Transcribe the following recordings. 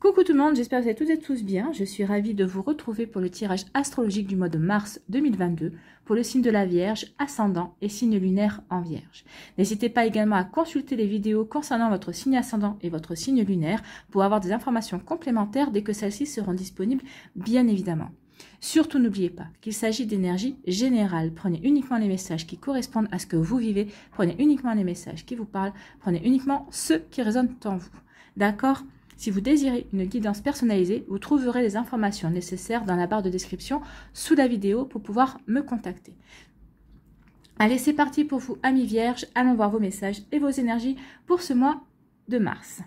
Coucou tout le monde, j'espère que vous allez toutes et tous bien. Je suis ravie de vous retrouver pour le tirage astrologique du mois de mars 2022 pour le signe de la Vierge, ascendant et signe lunaire en Vierge. N'hésitez pas également à consulter les vidéos concernant votre signe ascendant et votre signe lunaire pour avoir des informations complémentaires dès que celles-ci seront disponibles, bien évidemment. Surtout n'oubliez pas qu'il s'agit d'énergie générale. Prenez uniquement les messages qui correspondent à ce que vous vivez, prenez uniquement les messages qui vous parlent, prenez uniquement ceux qui résonnent en vous. D'accord ? Si vous désirez une guidance personnalisée, vous trouverez les informations nécessaires dans la barre de description sous la vidéo pour pouvoir me contacter. Allez, c'est parti pour vous, amis vierges. Allons voir vos messages et vos énergies pour ce mois de mars.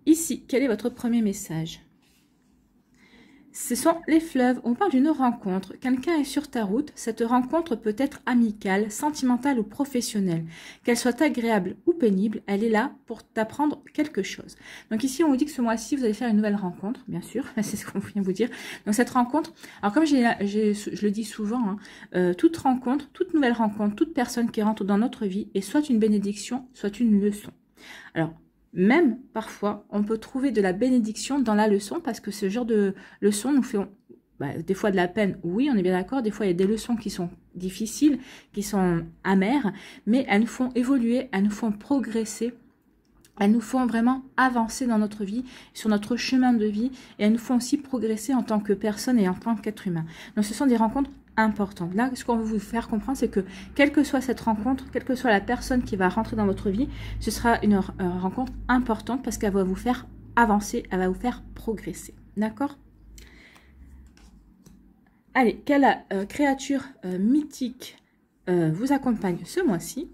Ici, quel est votre premier message? Ce sont les fleuves. On parle d'une rencontre. Quelqu'un est sur ta route. Cette rencontre peut être amicale, sentimentale ou professionnelle. Qu'elle soit agréable ou pénible, elle est là pour t'apprendre quelque chose. Donc ici, on vous dit que ce mois-ci, vous allez faire une nouvelle rencontre, bien sûr. C'est ce qu'on vient vous dire. Donc cette rencontre, alors comme je le dis souvent, toute rencontre, toute nouvelle rencontre, toute personne qui rentre dans notre vie est soit une bénédiction, soit une leçon. Alors, même parfois, on peut trouver de la bénédiction dans la leçon parce que ce genre de leçon nous fait des fois de la peine. Oui, on est bien d'accord. Des fois, il y a des leçons qui sont difficiles, qui sont amères, mais elles nous font évoluer, elles nous font progresser. Elles nous font vraiment avancer dans notre vie, sur notre chemin de vie, et elles nous font aussi progresser en tant que personne et en tant qu'être humain. Donc, ce sont des rencontres importantes. Là, ce qu'on veut vous faire comprendre, c'est que quelle que soit cette rencontre, quelle que soit la personne qui va rentrer dans votre vie, ce sera une rencontre importante parce qu'elle va vous faire avancer, elle va vous faire progresser. D'accord ? Allez, quelle créature mythique vous accompagne ce mois-ci ?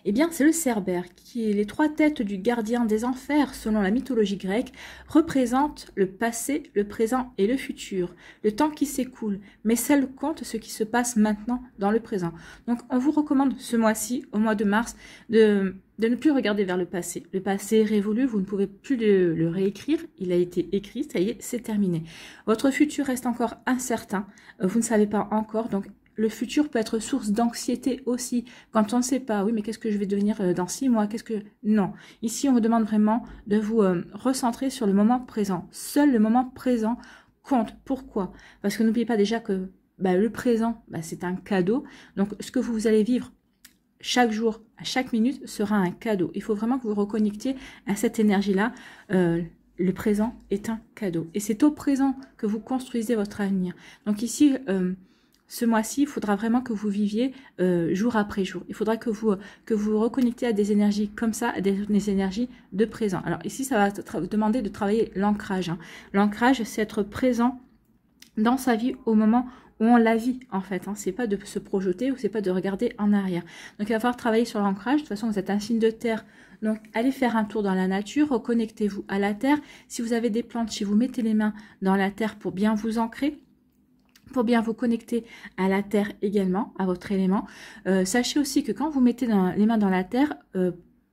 Eh bien, c'est le Cerbère, qui est les trois têtes du gardien des enfers, selon la mythologie grecque, représente le passé, le présent et le futur, le temps qui s'écoule, mais seul compte ce qui se passe maintenant dans le présent. Donc, on vous recommande ce mois-ci, au mois de mars, de ne plus regarder vers le passé. Le passé est révolu, vous ne pouvez plus le réécrire, il a été écrit, ça y est, c'est terminé. Votre futur reste encore incertain, vous ne savez pas encore, donc le futur peut être source d'anxiété aussi, quand on ne sait pas, oui, mais qu'est-ce que je vais devenir dans 6 mois, Non, ici, on vous demande vraiment de vous recentrer sur le moment présent. Seul le moment présent compte. Pourquoi? Parce que n'oubliez pas déjà que le présent, c'est un cadeau. Donc, ce que vous allez vivre chaque jour, à chaque minute, sera un cadeau. Il faut vraiment que vous reconnectiez à cette énergie-là. Le présent est un cadeau. Et c'est au présent que vous construisez votre avenir. Donc ici... ce mois-ci, il faudra vraiment que vous viviez jour après jour. Il faudra que vous reconnectiez à des énergies comme ça, à des énergies de présent. Alors ici, ça va vous demander de travailler l'ancrage. L'ancrage, c'est être présent dans sa vie au moment où on la vit, en fait. C'est pas de se projeter ou c'est pas de regarder en arrière. Donc, il va falloir travailler sur l'ancrage. De toute façon, vous êtes un signe de terre. Donc, allez faire un tour dans la nature, reconnectez-vous à la terre. Si vous avez des plantes, si vous mettez les mains dans la terre pour bien vous ancrer, pour bien vous connecter à la terre également, à votre élément. Sachez aussi que quand vous mettez les mains dans la terre,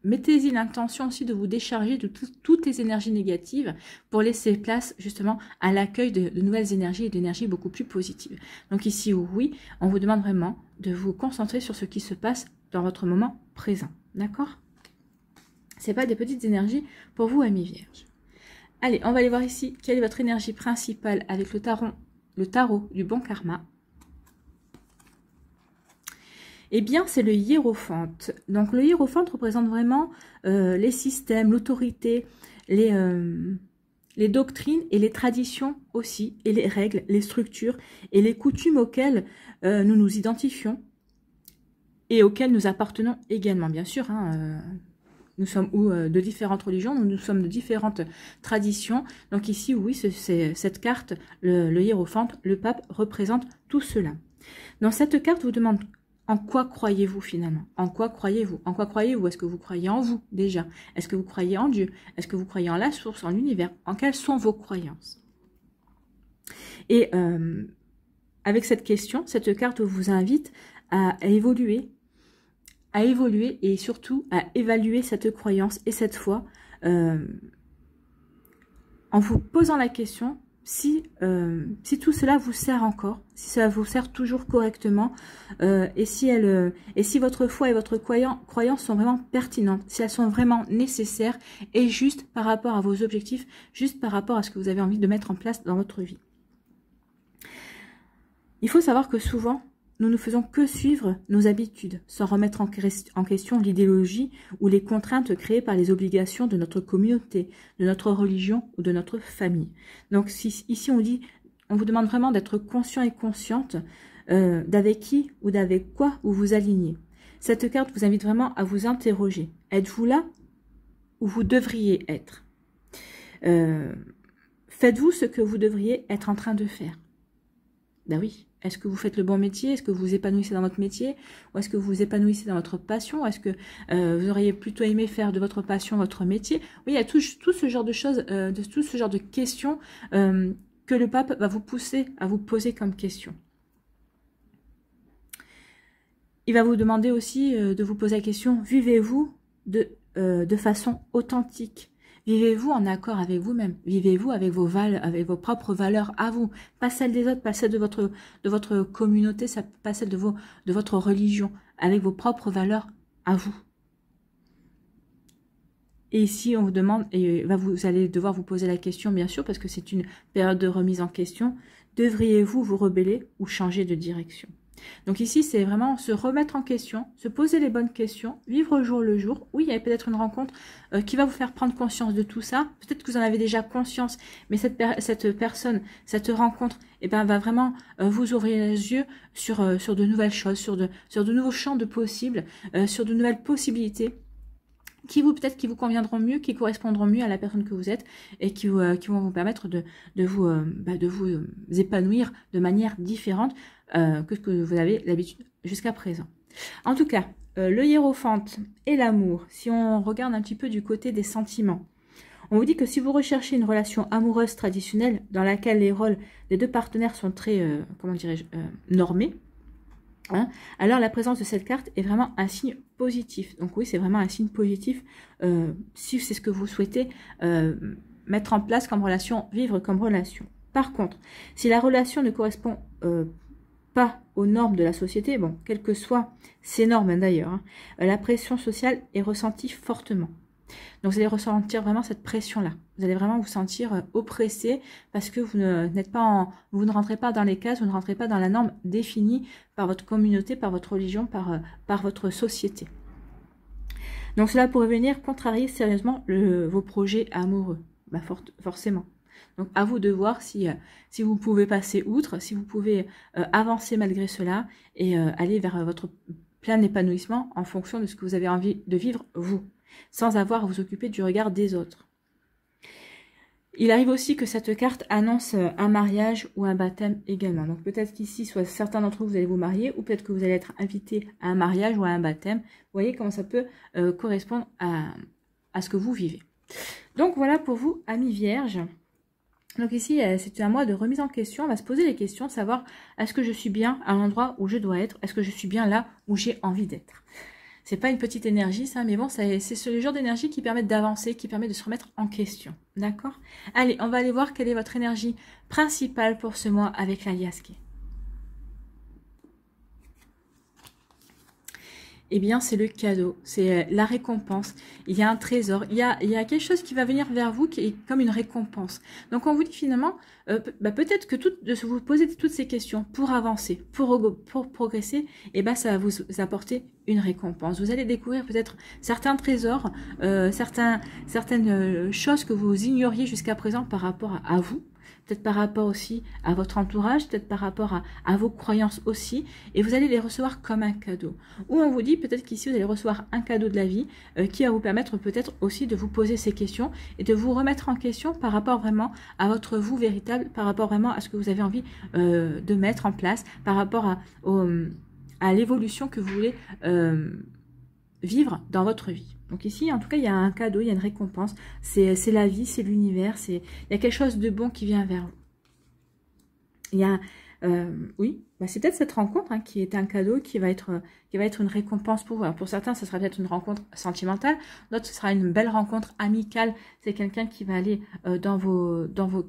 mettez-y l'intention aussi de vous décharger de toutes les énergies négatives pour laisser place justement à l'accueil de nouvelles énergies et d'énergies beaucoup plus positives. Donc ici, oui, on vous demande vraiment de vous concentrer sur ce qui se passe dans votre moment présent. D'accord ? Ce n'est pas des petites énergies pour vous, amis vierges. Allez, on va aller voir ici quelle est votre énergie principale avec le tarot du bon karma. Eh bien, c'est le hiérophante. Donc, le hiérophante représente vraiment les systèmes, l'autorité, les doctrines et les traditions aussi, et les règles, les structures et les coutumes auxquelles nous nous identifions et auxquelles nous appartenons également, bien sûr. Nous sommes de différentes religions, nous sommes de différentes traditions. Donc ici, oui, cette carte, le hiérophante, le pape, représente tout cela. Dans cette carte, vous demande en quoi croyez-vous finalement? En quoi croyez-vous? En quoi croyez-vous? Est-ce que vous croyez en vous déjà? Est-ce que vous croyez en Dieu? Est-ce que vous croyez en la source, en l'univers? En quelles sont vos croyances? Et avec cette question, cette carte vous invite à évoluer et surtout à évaluer cette croyance et cette foi en vous posant la question si tout cela vous sert encore, si ça vous sert toujours correctement, et si votre foi et votre croyance sont vraiment pertinentes, si elles sont vraiment nécessaires et justes par rapport à vos objectifs, juste par rapport à ce que vous avez envie de mettre en place dans votre vie. Il faut savoir que souvent, nous ne faisons que suivre nos habitudes, sans remettre en question l'idéologie ou les contraintes créées par les obligations de notre communauté, de notre religion ou de notre famille. Donc ici on vous demande vraiment d'être conscient et consciente d'avec qui ou d'avec quoi vous vous alignez. Cette carte vous invite vraiment à vous interroger. Êtes-vous là où vous devriez être? Faites-vous ce que vous devriez être en train de faire? Ben oui. Est-ce que vous faites le bon métier? Est-ce que vous vous épanouissez dans votre métier? Ou est-ce que vous vous épanouissez dans votre passion? Est-ce que vous auriez plutôt aimé faire de votre passion votre métier? Oui, il y a tout ce genre de choses, tout ce genre de questions que le pape va vous pousser à vous poser comme question. Il va vous demander aussi de vous poser la question, vivez-vous de façon authentique? Vivez-vous en accord avec vous-même? Vivez-vous avec vos propres valeurs à vous? Pas celles des autres, pas celles de votre communauté, pas celles de votre religion. Avec vos propres valeurs à vous. Et ici, on vous demande, et vous allez devoir vous poser la question, bien sûr, parce que c'est une période de remise en question. Devriez-vous vous rebeller ou changer de direction? Donc ici, c'est vraiment se remettre en question, se poser les bonnes questions, vivre au jour le jour. Oui, il y a peut-être une rencontre qui va vous faire prendre conscience de tout ça. Peut-être que vous en avez déjà conscience, mais cette personne, cette rencontre, eh ben, va vraiment vous ouvrir les yeux sur de nouvelles choses, sur de nouveaux champs de possibles, sur de nouvelles possibilités qui vous conviendront mieux, qui correspondront mieux à la personne que vous êtes et qui vont vous permettre de vous épanouir de manière différente que ce que vous avez l'habitude jusqu'à présent. En tout cas, le hiérophante et l'amour, si on regarde un petit peu du côté des sentiments, on vous dit que si vous recherchez une relation amoureuse traditionnelle dans laquelle les rôles des deux partenaires sont très, normés, alors la présence de cette carte est vraiment un signe positif. Donc oui, c'est vraiment un signe positif si c'est ce que vous souhaitez mettre en place comme relation, vivre comme relation. Par contre, si la relation ne correspond pas aux normes de la société, bon, quelles que soient ces normes d'ailleurs, la pression sociale est ressentie fortement. Donc vous allez ressentir vraiment cette pression-là. Vous allez vraiment vous sentir oppressé parce que vous ne rentrez pas dans les cases, vous ne rentrez pas dans la norme définie par votre communauté, par votre religion, par votre société. Donc cela pourrait venir contrarier sérieusement vos projets amoureux, forcément. Donc à vous de voir si vous pouvez passer outre, si vous pouvez avancer malgré cela et aller vers votre plein épanouissement en fonction de ce que vous avez envie de vivre vous, sans avoir à vous occuper du regard des autres. Il arrive aussi que cette carte annonce un mariage ou un baptême également. Donc peut-être qu'ici, soit certains d'entre vous, vous allez vous marier, ou peut-être que vous allez être invité à un mariage ou à un baptême. Vous voyez comment ça peut correspondre à ce que vous vivez. Donc voilà pour vous, amis vierges. Donc ici, c'est un mois de remise en question. On va se poser les questions, savoir est-ce que je suis bien à l'endroit où je dois être? Est-ce que je suis bien là où j'ai envie d'être? C'est pas une petite énergie, ça, mais bon, c'est ce genre d'énergie qui permet d'avancer, qui permet de se remettre en question. D'accord? Allez, on va aller voir quelle est votre énergie principale pour ce mois avec la Liasque. Eh bien, c'est le cadeau, c'est la récompense. Il y a un trésor, il y a quelque chose qui va venir vers vous qui est comme une récompense. Donc, on vous dit finalement, peut-être que de vous poser toutes ces questions pour avancer, pour progresser, eh ben, ça va vous apporter une récompense. Vous allez découvrir peut-être certains trésors, certaines choses que vous ignoriez jusqu'à présent par rapport à vous. Peut-être par rapport aussi à votre entourage, peut-être par rapport à vos croyances aussi, et vous allez les recevoir comme un cadeau. Ou on vous dit peut-être qu'ici vous allez recevoir un cadeau de la vie qui va vous permettre peut-être aussi de vous poser ces questions et de vous remettre en question par rapport vraiment à votre vous véritable, par rapport vraiment à ce que vous avez envie de mettre en place, par rapport à l'évolution que vous voulez vivre dans votre vie. Donc ici, en tout cas, il y a un cadeau, il y a une récompense. C'est la vie, c'est l'univers, il y a quelque chose de bon qui vient vers vous. Il y a Oui, bah, c'est peut-être cette rencontre hein, qui est un cadeau, qui va être une récompense pour vous. Alors, pour certains, ça sera peut-être une rencontre sentimentale, d'autres, ce sera une belle rencontre amicale. C'est quelqu'un qui va aller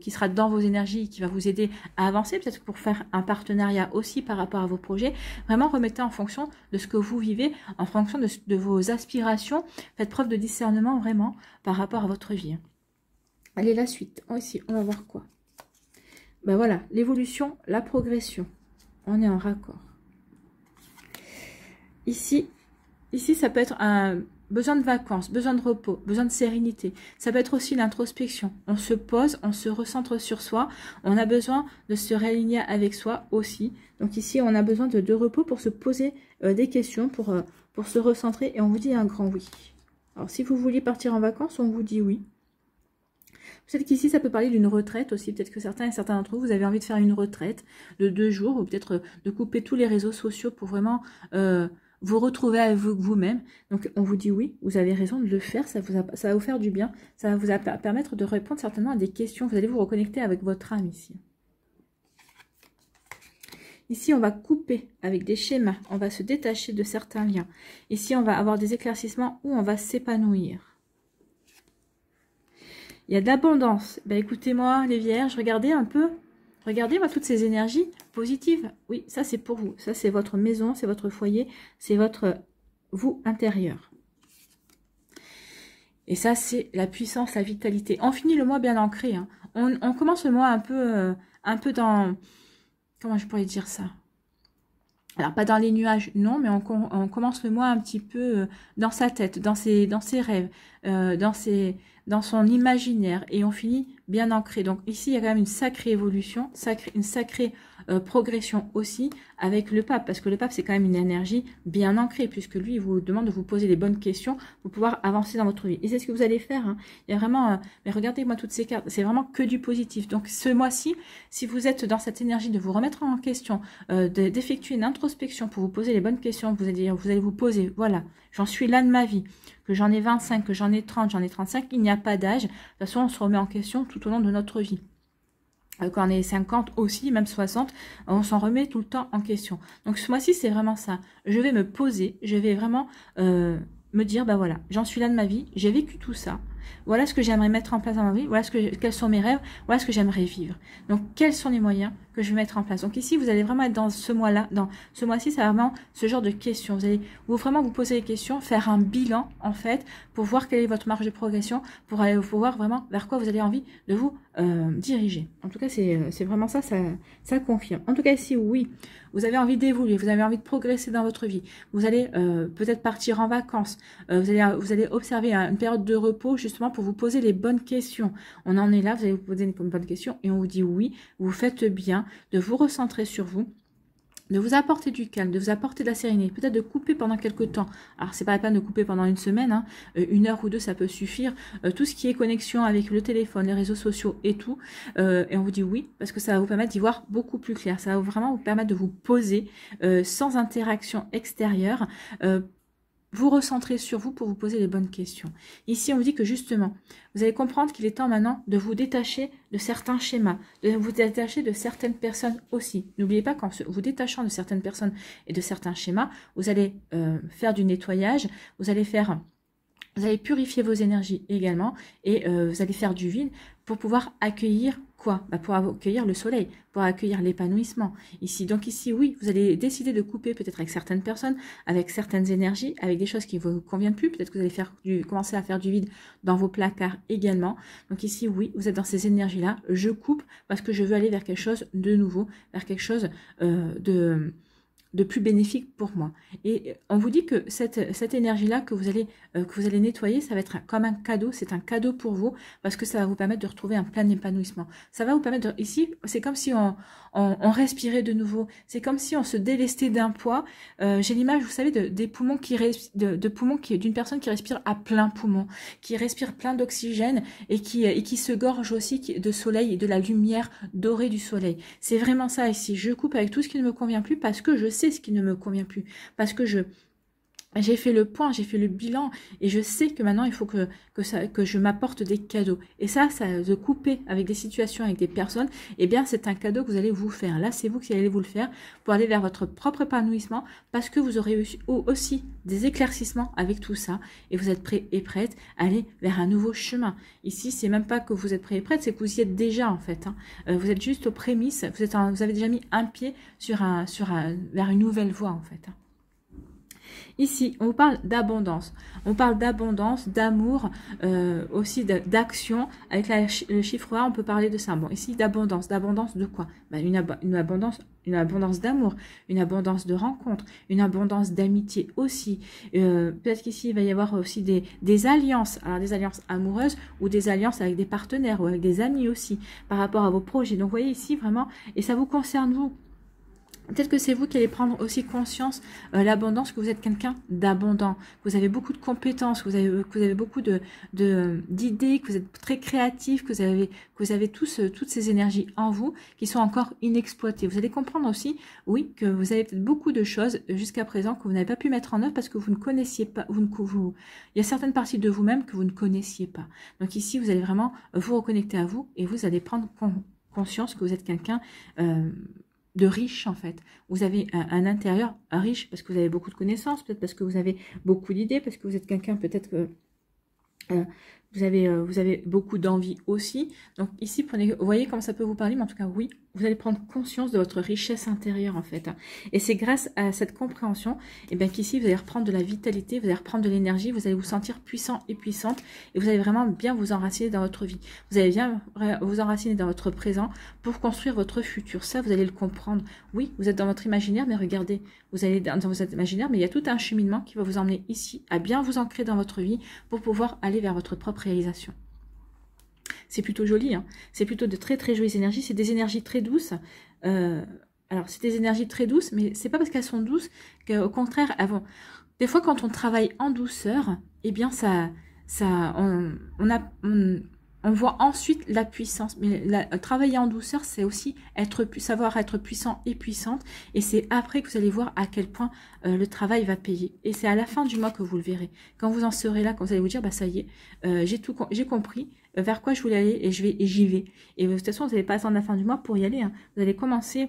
qui sera dans vos énergies, qui va vous aider à avancer, peut-être pour faire un partenariat aussi par rapport à vos projets. Vraiment, remettez en fonction de ce que vous vivez, en fonction de vos aspirations. Faites preuve de discernement vraiment par rapport à votre vie. Allez, la suite. Ici, on va voir quoi? Ben voilà, l'évolution, la progression. On est en raccord. Ici, ça peut être un besoin de vacances, besoin de repos, besoin de sérénité. Ça peut être aussi l'introspection. On se pose, on se recentre sur soi. On a besoin de se réaligner avec soi aussi. Donc ici, on a besoin de repos pour se poser des questions, pour se recentrer. Et on vous dit un grand oui. Alors, si vous vouliez partir en vacances, on vous dit oui. Peut-être qu'ici, ça peut parler d'une retraite aussi. Peut-être que certains d'entre vous, vous avez envie de faire une retraite de 2 jours ou peut-être de couper tous les réseaux sociaux pour vraiment vous retrouver avec vous-même. Donc, on vous dit oui, vous avez raison de le faire. Ça va vous faire du bien. Ça va vous permettre de répondre certainement à des questions. Vous allez vous reconnecter avec votre âme ici. Ici, on va couper avec des schémas. On va se détacher de certains liens. Ici, on va avoir des éclaircissements où on va s'épanouir. Il y a de l'abondance. Ben, écoutez-moi, les vierges, regardez un peu. Regardez-moi toutes ces énergies positives. Oui, ça, c'est pour vous. Ça, c'est votre maison, c'est votre foyer, c'est votre vous intérieur. Et ça, c'est la puissance, la vitalité. On finit le mois bien ancré. Hein. On commence le mois un peu dans... Comment je pourrais dire ça? Alors, pas dans les nuages, non, mais on commence le mois un petit peu dans sa tête, dans ses rêves, dans son imaginaire, et on finit bien ancré. Donc ici, il y a quand même une sacrée évolution, une sacrée progression aussi avec le pape, parce que le pape, c'est quand même une énergie bien ancrée, puisque lui, il vous demande de vous poser les bonnes questions pour pouvoir avancer dans votre vie. Et c'est ce que vous allez faire. Hein. Il y a vraiment... mais regardez-moi toutes ces cartes, c'est vraiment que du positif. Donc ce mois-ci, si vous êtes dans cette énergie de vous remettre en question, d'effectuer une introspection pour vous poser les bonnes questions, vous allez vous poser, voilà, j'en suis là de ma vie, que j'en ai 25, que j'en ai 30, j'en ai 35, il n'y a pas d'âge. De toute façon, on se remet en question tout au long de notre vie. Quand on est 50 aussi, même 60, on s'en remet tout le temps en question. Donc ce mois-ci, c'est vraiment ça. Je vais me poser, je vais vraiment me dire, bah voilà, j'en suis là de ma vie, j'ai vécu tout ça. Voilà ce que j'aimerais mettre en place dans ma vie, voilà quels sont mes rêves, voilà ce que j'aimerais vivre. Donc quels sont les moyens que je vais mettre en place. Donc ici, vous allez vraiment être dans ce mois-là, dans ce mois-ci, c'est vraiment ce genre de questions. Vous allez vraiment vous poser des questions, faire un bilan en fait, pour voir quelle est votre marge de progression, pour voir vraiment vers quoi vous avez envie de vous diriger. En tout cas, c'est vraiment ça confirme. En tout cas, ici, oui, vous avez envie d'évoluer, vous avez envie de progresser dans votre vie. Vous allez peut-être partir en vacances, vous allez observer une période de repos justement pour vous poser les bonnes questions. On en est là, vous allez vous poser une bonne question et on vous dit oui, vous faites bien de vous recentrer sur vous, de vous apporter du calme, de vous apporter de la sérénité, peut-être de couper pendant quelques temps. Alors, c'est pas la peine de couper pendant une semaine, hein. 1 heure ou 2, ça peut suffire. Tout ce qui est connexion avec le téléphone, les réseaux sociaux et tout. Et on vous dit oui, parce que ça va vous permettre d'y voir beaucoup plus clair. Ça va vraiment vous permettre de vous poser sans interaction extérieure, vous recentrer sur vous pour vous poser les bonnes questions. Ici, on vous dit que justement, vous allez comprendre qu'il est temps maintenant de vous détacher de certains schémas, de vous détacher de certaines personnes aussi. N'oubliez pas qu'en vous détachant de certaines personnes et de certains schémas, vous allez faire du nettoyage, vous allez purifier vos énergies également et vous allez faire du vide pour pouvoir accueillir quoi? Pour accueillir le soleil, pour accueillir l'épanouissement ici. Donc ici, oui, vous allez décider de couper peut-être avec certaines personnes, avec certaines énergies, avec des choses qui ne vous conviennent plus. Peut-être que vous allez commencer à faire du vide dans vos placards également. Donc ici, oui, vous êtes dans ces énergies-là. Je coupe parce que je veux aller vers quelque chose de nouveau, vers quelque chose de plus bénéfique pour moi. Et on vous dit que cette énergie-là que vous allez nettoyer, ça va être comme un cadeau, c'est un cadeau pour vous, parce que ça va vous permettre de retrouver un plein épanouissement. Ça va vous permettre, ici, c'est comme si on respirait de nouveau, c'est comme si on se délestait d'un poids. J'ai l'image, vous savez, des poumons d'une personne qui respire à plein poumon, qui respire plein d'oxygène et qui se gorge aussi de soleil et de la lumière dorée du soleil. C'est vraiment ça ici. Je coupe avec tout ce qui ne me convient plus parce que je sais ce qui ne me convient plus, parce que je j'ai fait le point, j'ai fait le bilan et je sais que maintenant il faut que je m'apporte des cadeaux. Et ça de couper avec des situations, avec des personnes, eh bien c'est un cadeau que vous allez vous faire. Là, c'est vous qui allez vous le faire pour aller vers votre propre épanouissement parce que vous aurez aussi des éclaircissements avec tout ça et vous êtes prêts et prêtes à aller vers un nouveau chemin. Ici, c'est même pas que vous êtes prêts et prêtes, c'est que vous y êtes déjà en fait. Hein. Vous êtes juste aux prémices, vous avez déjà mis un pied vers une nouvelle voie en fait. Hein. Ici, on parle d'abondance. On parle d'abondance, d'amour, aussi d'action. Avec le chiffre A, on peut parler de ça. Bon, ici, d'abondance. D'abondance de quoi? Une abondance d'amour, une abondance de rencontres, une abondance d'amitié aussi. Peut-être qu'ici, il va y avoir aussi des alliances. Alors, des alliances amoureuses ou des alliances avec des partenaires ou avec des amis aussi par rapport à vos projets. Donc, vous voyez ici, vraiment, et ça vous concerne vous. Peut-être que c'est vous qui allez prendre aussi conscience l'abondance, que vous êtes quelqu'un d'abondant, que vous avez beaucoup de compétences, que vous avez beaucoup d'idées, que vous êtes très créatif, que vous avez toutes ces énergies en vous qui sont encore inexploitées. Vous allez comprendre aussi, oui, que vous avez peut-être beaucoup de choses jusqu'à présent que vous n'avez pas pu mettre en œuvre parce que vous ne connaissiez pas, il y a certaines parties de vous-même que vous ne connaissiez pas. Donc ici, vous allez vraiment vous reconnecter à vous et vous allez prendre conscience que vous êtes quelqu'un de riche en fait. Vous avez un intérieur riche parce que vous avez beaucoup de connaissances, peut-être parce que vous avez beaucoup d'idées, parce que vous êtes quelqu'un peut-être que vous avez beaucoup d'envie aussi. Donc ici, vous voyez comment ça peut vous parler, mais en tout cas, oui, vous allez prendre conscience de votre richesse intérieure en fait. Et c'est grâce à cette compréhension qu'ici, vous allez reprendre de la vitalité, vous allez reprendre de l'énergie, vous allez vous sentir puissant et puissante et vous allez vraiment bien vous enraciner dans votre vie. Vous allez bien vous enraciner dans votre présent pour construire votre futur. Ça, vous allez le comprendre. Oui, vous êtes dans votre imaginaire, mais regardez, vous allez dans votre imaginaire, mais il y a tout un cheminement qui va vous emmener ici à bien vous ancrer dans votre vie pour pouvoir aller vers votre propre réalisation. C'est plutôt joli, hein. C'est plutôt de très très jolies énergies, c'est des énergies très douces. Alors c'est des énergies très douces, mais c'est pas parce qu'elles sont douces qu'au contraire, elles vont... Des fois quand on travaille en douceur, eh bien on voit ensuite la puissance. Mais travailler en douceur, c'est aussi savoir être puissant et puissante. Et c'est après que vous allez voir à quel point le travail va payer. Et c'est à la fin du mois que vous le verrez. Quand vous en serez là, quand vous allez vous dire, bah ça y est, j'ai compris vers quoi je voulais aller et j'y vais. Et de toute façon, vous n'allez pas attendre la fin du mois pour y aller. Hein. Vous allez commencer...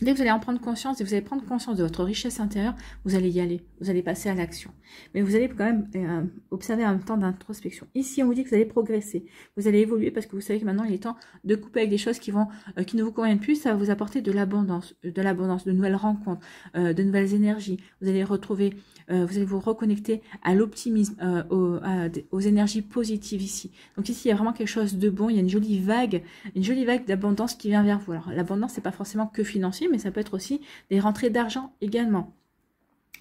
Dès que vous allez en prendre conscience et vous allez prendre conscience de votre richesse intérieure, vous allez y aller, vous allez passer à l'action. Mais vous allez quand même observer un temps d'introspection. Ici, on vous dit que vous allez progresser, vous allez évoluer parce que vous savez que maintenant, il est temps de couper avec des choses qui ne vous conviennent plus. Ça va vous apporter de l'abondance, de nouvelles rencontres, de nouvelles énergies. Vous allez retrouver, vous allez vous reconnecter à l'optimisme, aux énergies positives ici. Donc ici, il y a vraiment quelque chose de bon. Il y a une jolie vague d'abondance qui vient vers vous. Alors, l'abondance, c'est pas forcément que financier, mais ça peut être aussi des rentrées d'argent également.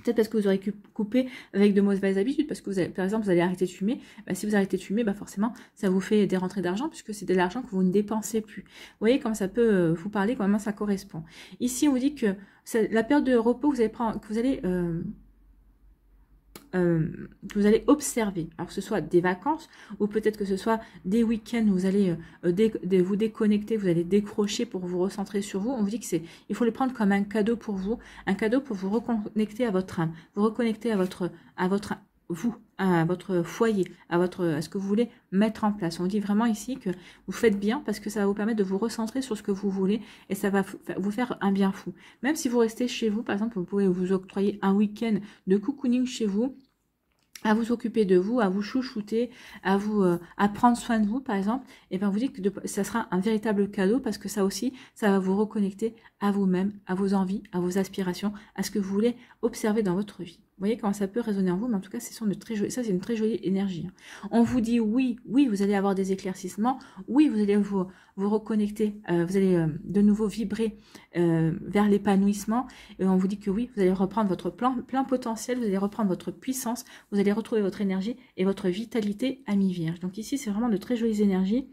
Peut-être parce que vous aurez coupé avec de mauvaises habitudes, parce que par exemple, vous allez arrêter de fumer. Bah, si vous arrêtez de fumer, bah forcément, ça vous fait des rentrées d'argent, puisque c'est de l'argent que vous ne dépensez plus. Vous voyez comment ça peut vous parler, comment ça correspond. Ici, on vous dit que la période de repos que vous allez observer, alors que ce soit des vacances ou peut-être que ce soit des week-ends où vous allez vous déconnecter, vous allez décrocher pour vous recentrer sur vous. On vous dit que il faut le prendre comme un cadeau pour vous reconnecter à votre âme, vous reconnecter à votre foyer, à ce que vous voulez mettre en place. On dit vraiment ici que vous faites bien parce que ça va vous permettre de vous recentrer sur ce que vous voulez et ça va vous faire un bien fou. Même si vous restez chez vous, par exemple, vous pouvez vous octroyer un week-end de cocooning chez vous, à vous occuper de vous, à vous chouchouter, à prendre soin de vous, par exemple, et bien vous dites que ça sera un véritable cadeau parce que ça aussi, ça va vous reconnecter à vous-même, à vos envies, à vos aspirations, à ce que vous voulez observer dans votre vie. Vous voyez comment ça peut résonner en vous, mais en tout cas, c'est une très jolie énergie. On vous dit oui, vous allez avoir des éclaircissements, oui, vous allez vous reconnecter, vous allez de nouveau vibrer vers l'épanouissement, et on vous dit que oui, vous allez reprendre votre plein potentiel, vous allez reprendre votre puissance, vous allez retrouver votre énergie et votre vitalité à mi-vierge. Donc ici, c'est vraiment de très jolies énergies.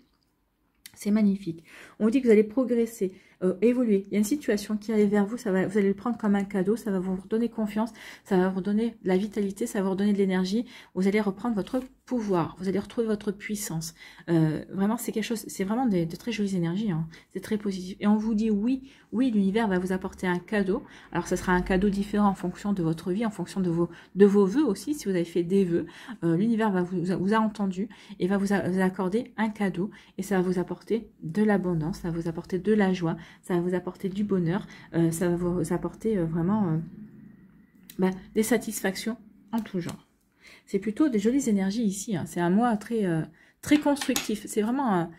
C'est magnifique. On vous dit que vous allez progresser évoluer. Il y a une situation qui arrive vers vous, vous allez le prendre comme un cadeau, ça va vous redonner confiance, ça va vous redonner de la vitalité, ça va vous redonner de l'énergie. Vous allez reprendre votre pouvoir, vous allez retrouver votre puissance. Vraiment, c'est quelque chose, c'est vraiment de très jolies énergies, hein. C'est très positif. Et on vous dit oui, l'univers va vous apporter un cadeau. Alors, ça sera un cadeau différent en fonction de votre vie, en fonction de vos vœux aussi, si vous avez fait des vœux. L'univers vous a entendu et va vous accorder un cadeau. Et ça va vous apporter de l'abondance, ça va vous apporter de la joie, ça va vous apporter du bonheur, ça va vous apporter vraiment des satisfactions en tout genre. C'est plutôt des jolies énergies ici, hein. C'est un mois très constructif. C'est vraiment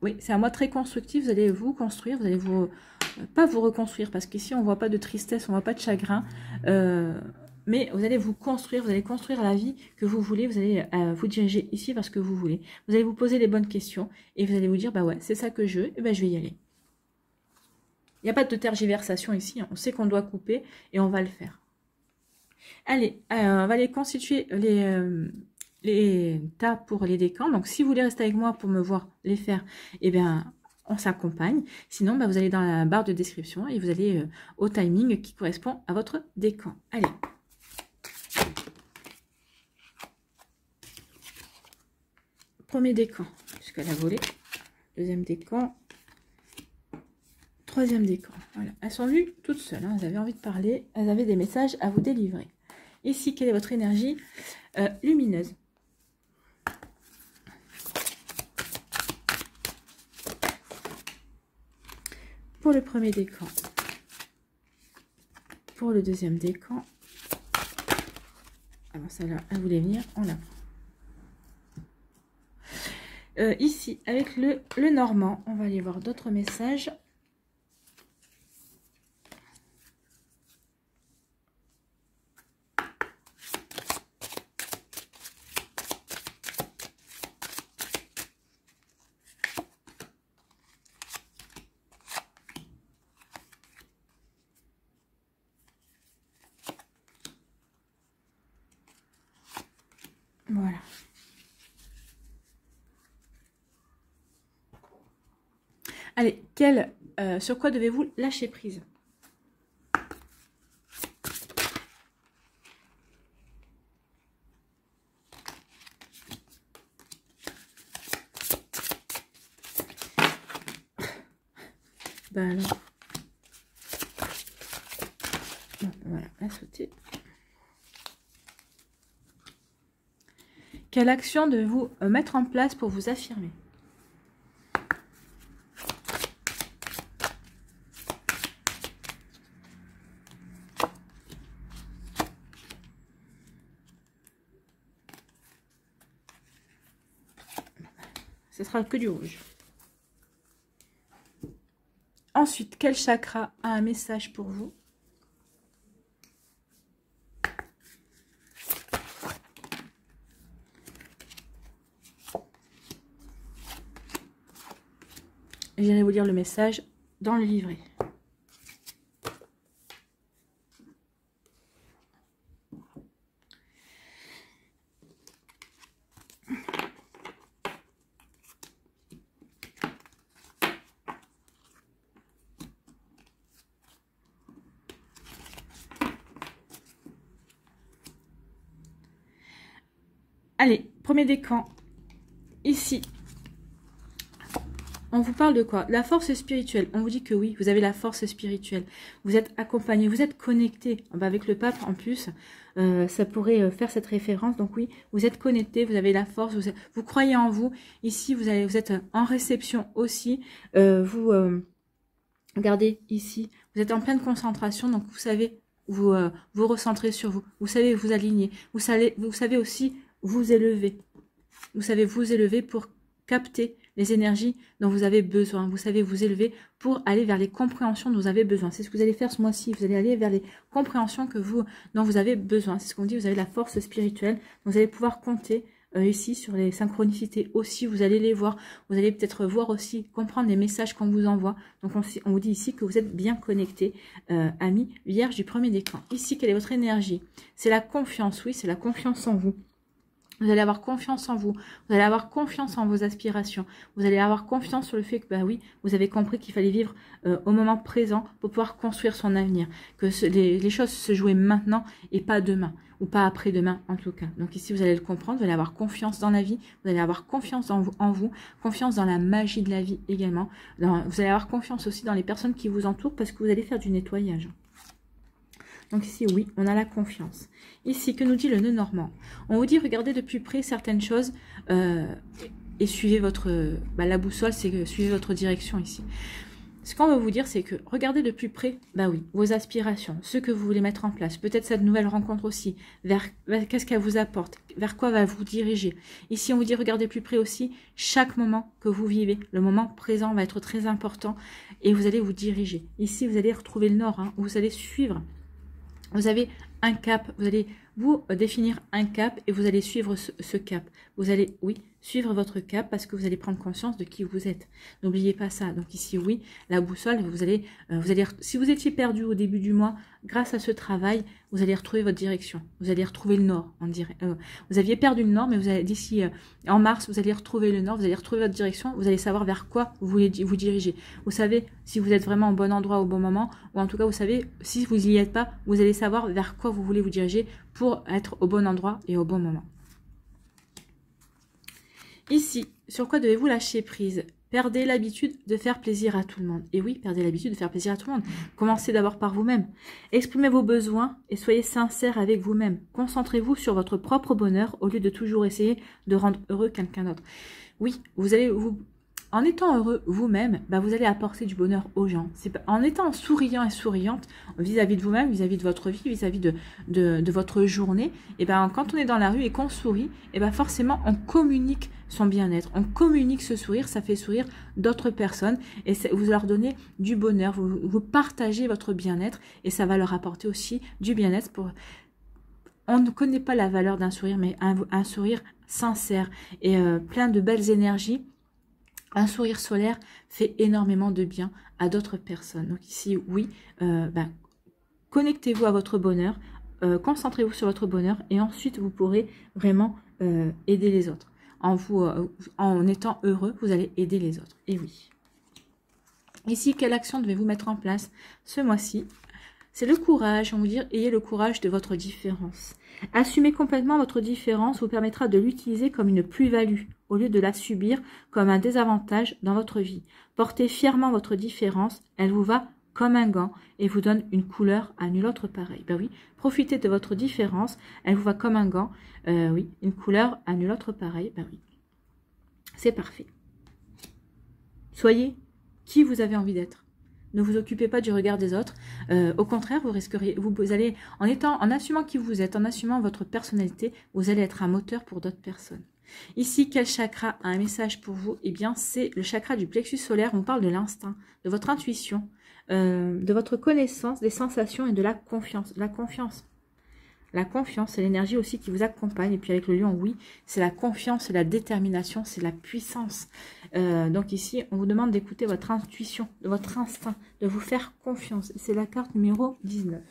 oui, c'est un mois très constructif. Vous allez vous construire, vous allez pas vous reconstruire, parce qu'ici on voit pas de tristesse, on voit pas de chagrin, mais vous allez vous construire, vous allez construire la vie que vous voulez, vous allez vous diriger ici vers ce que vous voulez. Vous allez vous poser les bonnes questions et vous allez vous dire, bah ouais, c'est ça que je veux, et ben je vais y aller. Il n'y a pas de tergiversation ici, hein. On sait qu'on doit couper et on va le faire. Allez, on va aller constituer les tas pour les décans. Donc, si vous voulez rester avec moi pour me voir les faire, eh bien, on s'accompagne. Sinon, vous allez dans la barre de description et vous allez au timing qui correspond à votre décan. Allez. Premier décan, puisqu'elle a volé. Deuxième décan. Troisième décan. Voilà. Elles sont venues toutes seules, hein. Elles avaient envie de parler. Elles avaient des messages à vous délivrer. Ici, quelle est votre énergie lumineuse? Pour le premier décan. Pour le deuxième décan. Alors, celle-là, elle voulait venir. On la prend. Ici, avec le normand, on va aller voir d'autres messages. Voilà. Allez, sur quoi devez-vous lâcher prise? Alors. Bon, voilà, à sauter. Quelle action devez-vous mettre en place pour vous affirmer? Ce sera que du rouge. Ensuite, quel chakra a un message pour vous? J'irai vous lire le message dans le livret. Allez, premier décan. Ici. On vous parle de quoi? La force spirituelle. On vous dit que oui, vous avez la force spirituelle. Vous êtes accompagné, vous êtes connecté. Avec le pape en plus, ça pourrait faire cette référence. Donc oui, vous êtes connecté, vous avez la force, vous croyez en vous. Ici, vous êtes en réception aussi. Regardez ici, vous êtes en pleine concentration. Donc vous savez vous recentrer sur vous. Vous savez vous aligner. Vous savez aussi vous élever. Vous savez vous élever pour capter les énergies dont vous avez besoin. Vous savez vous élever pour aller vers les compréhensions dont vous avez besoin. C'est ce que vous allez faire ce mois-ci. Vous allez aller vers les compréhensions dont vous avez besoin. C'est ce qu'on dit, vous avez la force spirituelle. Vous allez pouvoir compter ici sur les synchronicités aussi. Vous allez les voir. Vous allez peut-être voir aussi, comprendre les messages qu'on vous envoie. Donc on vous dit ici que vous êtes bien connecté, amis vierge du premier décan. Ici, quelle est votre énergie? C'est la confiance, oui, c'est la confiance en vous. Vous allez avoir confiance en vous. Vous allez avoir confiance en vos aspirations. Vous allez avoir confiance sur le fait que, bah oui, vous avez compris qu'il fallait vivre au moment présent pour pouvoir construire son avenir. Que les choses se jouaient maintenant et pas demain. Ou pas après-demain, en tout cas. Donc ici, vous allez le comprendre. Vous allez avoir confiance dans la vie. Vous allez avoir confiance en vous. Confiance dans la magie de la vie également. Vous allez avoir confiance aussi dans les personnes qui vous entourent parce que vous allez faire du nettoyage. Donc ici, oui, on a la confiance. Ici, que nous dit le nœud normand? On vous dit, regardez de plus près certaines choses et suivez votre... la boussole, c'est que suivez votre direction ici. Ce qu'on veut vous dire, c'est que regardez de plus près, bah oui, vos aspirations, ce que vous voulez mettre en place. Peut-être cette nouvelle rencontre aussi. Vers qu'est-ce qu'elle vous apporte? Vers quoi va vous diriger? Ici, on vous dit, regardez plus près aussi chaque moment que vous vivez. Le moment présent va être très important et vous allez vous diriger. Ici, vous allez retrouver le nord, hein, vous allez suivre. Vous avez un cap, vous allez vous définir un cap et vous allez suivre ce cap. Vous allez, oui, suivre votre cap parce que vous allez prendre conscience de qui vous êtes. N'oubliez pas ça. Donc ici, oui, la boussole, vous allez, si vous étiez perdu au début du mois, grâce à ce travail, vous allez retrouver votre direction. Vous allez retrouver le nord, on dirait. Vous aviez perdu le nord, mais vous allez d'ici en mars, vous allez retrouver le nord, vous allez retrouver votre direction, vous allez savoir vers quoi vous voulez vous diriger. Vous savez si vous êtes vraiment au bon endroit au bon moment, ou en tout cas, vous savez, si vous n'y êtes pas, vous allez savoir vers quoi vous voulez vous diriger pour être au bon endroit et au bon moment. Ici, sur quoi devez-vous lâcher prise? Perdez l'habitude de faire plaisir à tout le monde. Et oui, perdez l'habitude de faire plaisir à tout le monde. Commencez d'abord par vous-même. Exprimez vos besoins et soyez sincère avec vous-même. Concentrez-vous sur votre propre bonheur au lieu de toujours essayer de rendre heureux quelqu'un d'autre. Oui, en étant heureux vous-même, vous allez apporter du bonheur aux gens. En étant souriant et souriante vis-à-vis de vous-même, vis-à-vis de votre vie, vis-à-vis de votre journée, et quand on est dans la rue et qu'on sourit, forcément on communique son bien-être, on communique ce sourire, ça fait sourire d'autres personnes et vous leur donnez du bonheur, vous partagez votre bien-être et ça va leur apporter aussi du bien-être. On ne connaît pas la valeur d'un sourire, mais un sourire sincère et plein de belles énergies. Un sourire solaire fait énormément de bien à d'autres personnes. Donc ici, oui, connectez-vous à votre bonheur, concentrez-vous sur votre bonheur et ensuite vous pourrez vraiment aider les autres. En étant heureux, vous allez aider les autres. Et oui. Ici, quelle action devez-vous mettre en place ce mois-ci? C'est le courage. On vous dit, ayez le courage de votre différence. Assumer complètement votre différence vous permettra de l'utiliser comme une plus-value, au lieu de la subir comme un désavantage dans votre vie. Portez fièrement votre différence, elle vous va comme un gant et vous donne une couleur à nul autre pareil. Oui, profitez de votre différence, elle vous va comme un gant, oui, une couleur à nul autre pareil, oui. C'est parfait. Soyez qui vous avez envie d'être. Ne vous occupez pas du regard des autres. Au contraire, vous allez, en assumant qui vous êtes, en assumant votre personnalité, vous allez être un moteur pour d'autres personnes. Ici, quel chakra a un message pour vous? Eh bien, c'est le chakra du plexus solaire. On parle de l'instinct, de votre intuition, de votre connaissance, des sensations et de la confiance. La confiance, c'est l'énergie aussi qui vous accompagne. Et puis avec le lion, oui, c'est la confiance, c'est la détermination, c'est la puissance. Donc ici, on vous demande d'écouter votre intuition, votre instinct, de vous faire confiance. C'est la carte numéro 19.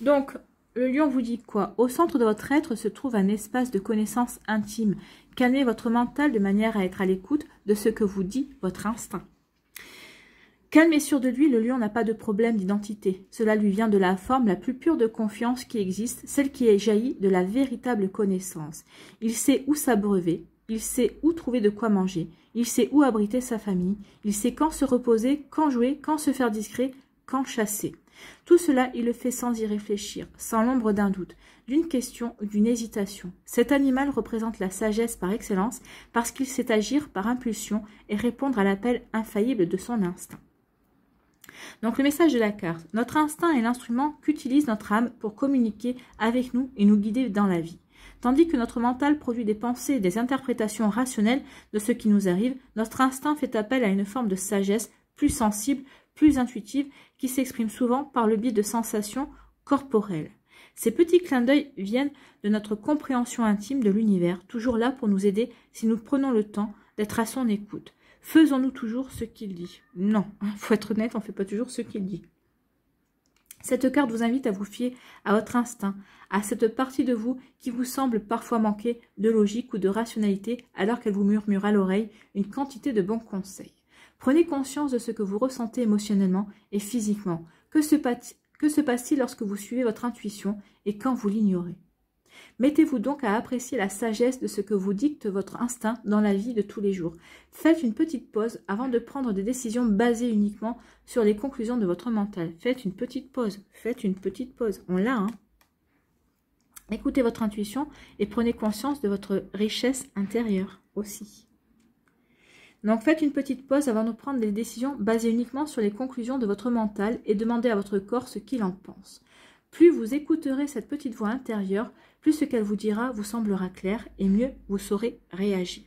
Donc, le lion vous dit quoi? Au centre de votre être se trouve un espace de connaissance intime. Calmez votre mental de manière à être à l'écoute de ce que vous dit votre instinct. Calme et sûr de lui, le lion n'a pas de problème d'identité. Cela lui vient de la forme la plus pure de confiance qui existe, celle qui est jaillie de la véritable connaissance. Il sait où s'abreuver, il sait où trouver de quoi manger, il sait où abriter sa famille, il sait quand se reposer, quand jouer, quand se faire discret, quand chasser. Tout cela, il le fait sans y réfléchir, sans l'ombre d'un doute, d'une question ou d'une hésitation. Cet animal représente la sagesse par excellence parce qu'il sait agir par impulsion et répondre à l'appel infaillible de son instinct. Donc le message de la carte, notre instinct est l'instrument qu'utilise notre âme pour communiquer avec nous et nous guider dans la vie. Tandis que notre mental produit des pensées et des interprétations rationnelles de ce qui nous arrive, notre instinct fait appel à une forme de sagesse plus sensible, plus intuitive, qui s'exprime souvent par le biais de sensations corporelles. Ces petits clins d'œil viennent de notre compréhension intime de l'univers, toujours là pour nous aider si nous prenons le temps d'être à son écoute. Faisons-nous toujours ce qu'il dit? Non, il faut être honnête, on ne fait pas toujours ce qu'il dit. Cette carte vous invite à vous fier à votre instinct, à cette partie de vous qui vous semble parfois manquer de logique ou de rationalité alors qu'elle vous murmure à l'oreille une quantité de bons conseils. Prenez conscience de ce que vous ressentez émotionnellement et physiquement. Que se passe-t-il lorsque vous suivez votre intuition et quand vous l'ignorez? Mettez-vous donc à apprécier la sagesse de ce que vous dicte votre instinct dans la vie de tous les jours. Faites une petite pause avant de prendre des décisions basées uniquement sur les conclusions de votre mental. Faites une petite pause. Faites une petite pause. On l'a, hein? Écoutez votre intuition et prenez conscience de votre richesse intérieure aussi. Donc faites une petite pause avant de prendre des décisions basées uniquement sur les conclusions de votre mental et demandez à votre corps ce qu'il en pense. Plus vous écouterez cette petite voix intérieure, plus ce qu'elle vous dira vous semblera clair et mieux vous saurez réagir.